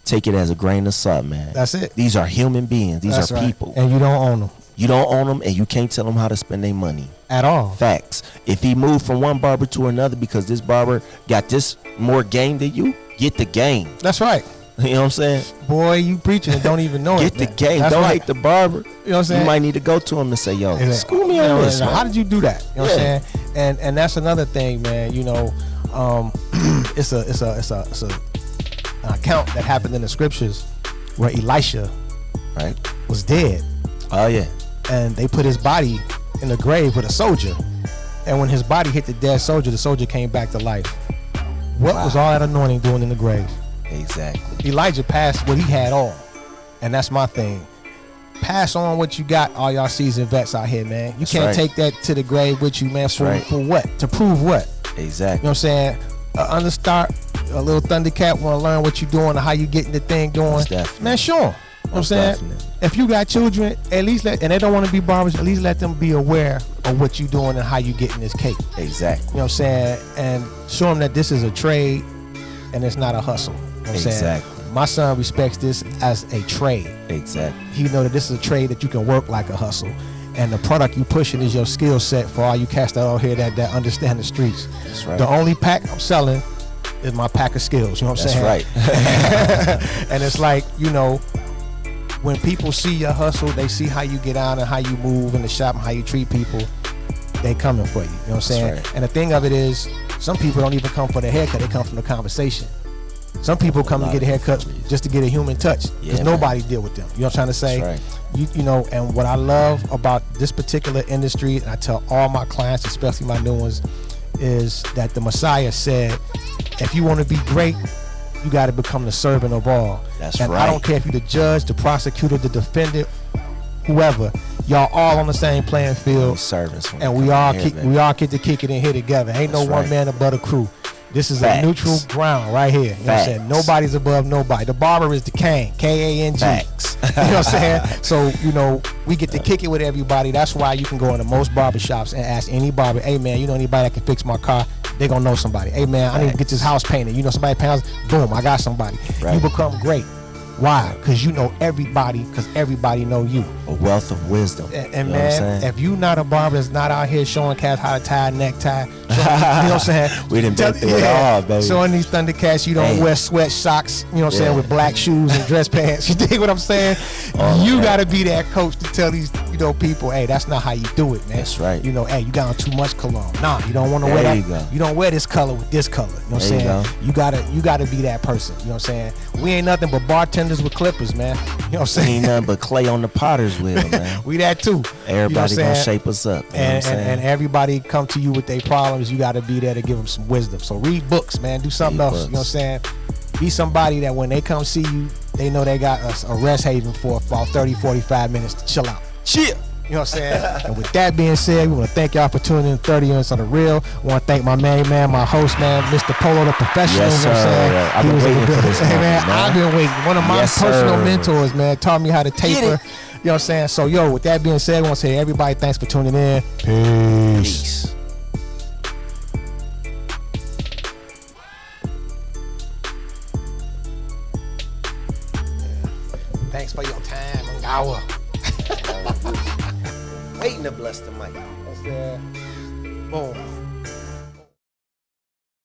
Take it as a grain of salt, man. That's it. These are human beings. These are people. And you don't own them. You don't own them, and you can't tell them how to spend their money. At all. Facts. If he moved from one barber to another because this barber got this more game than you, get the game. That's right. You know what I'm saying? Boy, you preaching and don't even know it. Get the game. Don't hate the barber. You know what I'm saying? You might need to go to him and say, "Yo, school me on this. How did you do that?" You know what I'm saying? And that's another thing, man. It's an account that happened in the scriptures where Elisha was dead. Oh yeah. And they put his body in the grave with a soldier. And when his body hit the dead soldier, the soldier came back to life. What was all that anointing doing in the grave? Exactly. Elijah passed what he had on. And that's my thing. Pass on what you got, all y'all seasoned vets out here, man. You can't take that to the grave with you, man. For what? To prove what? Exactly. You know what I'm saying? Understart, a little Thundercat want to learn what you doing and how you getting the thing going. Man, show them. You know what I'm saying? If you got children, at least and they don't want to be barbers, at least let them be aware of what you doing and how you getting this cake. Exactly. You know what I'm saying? And show them that this is a trade and it's not a hustle. You know what I'm saying? My son respects this as a trade. Exactly. He know that this is a trade that you can work like a hustle. And the product you pushing is your skill set for all you cats that out here that understand the streets. That's right. The only pack I'm selling is my pack of skills. You know what I'm saying? That's right. And it's like, when people see your hustle, they see how you get out and how you move in the shop and how you treat people, they coming for you. You know what I'm saying? Right. And the thing of it is, some people don't even come for the haircut, they come from the conversation. Some people come and get a haircut just to get a human touch because nobody deal with them. You know what I'm trying to say? That's right. And what I love about this particular industry, and I tell all my clients, especially my new ones, is that the Messiah said, if you want to be great, you got to become the servant of all. That's and right. I don't care if you're the judge, the prosecutor, the defendant, whoever. Y'all all on the same playing field. Servants. And we all get to kick it in here together. Ain't That's no one right. man above a crew. This is Facts. a neutral ground right here. You know what I'm saying? Nobody's above nobody. The barber is the king. K-A-N-G. Facts. You know what I'm saying? So, you know, we get to kick it with everybody. That's why you can go into most barbershops and ask any barber, hey, man, you know anybody that can fix my car? They gonna know somebody. Hey, man, I need to get this house painted. You know somebody paints? Boom, I got somebody. Right. You become great. Why? Because you know everybody, because everybody know you. A wealth of wisdom. And you know man, if you not a barber that's not out here showing cats how to tie a necktie, you know what I'm saying? We done been through it all, baby. Showing these Thundercats, you don't wear sweat socks, you know what I'm saying, with black shoes and dress pants. You dig what I'm saying? You gotta be that coach to tell these, you know, people, hey, that's not how you do it, man. That's right. You know, hey, you got on too much cologne. Nah, you don't want to wear that. You go. You don't wear this color with this color. You know what I'm saying? You gotta be that person. You know what I'm saying? We ain't nothing but bartenders with clippers, man. You know what I'm saying? Ain't nothing but clay on the potter's wheel, man. We that too. Everybody gonna shape us up. You know what I'm saying? And everybody come to you with their problems. You got to be there to give them some wisdom. So read books, man. Do something else. You know what I'm saying? Be somebody that when they come see you, they know they got a rest haven for about 30, 45 minutes to chill out. Chill. You know what I'm saying? And with that being said, we want to thank y'all for tuning in 30 Minutes on the Real. I want to thank my main man, my host, man, Mr. Polo, the professional. Yes, you know what I'm saying? sir. I've been waiting for this moment, man. I've been waiting. One of my personal mentors, man, taught me how to taper. You know what I'm saying? So, yo, with that being said, I want to say everybody, thanks for tuning in. Peace. Thanks for your time, hour. Waiting to bless the mic. Boom.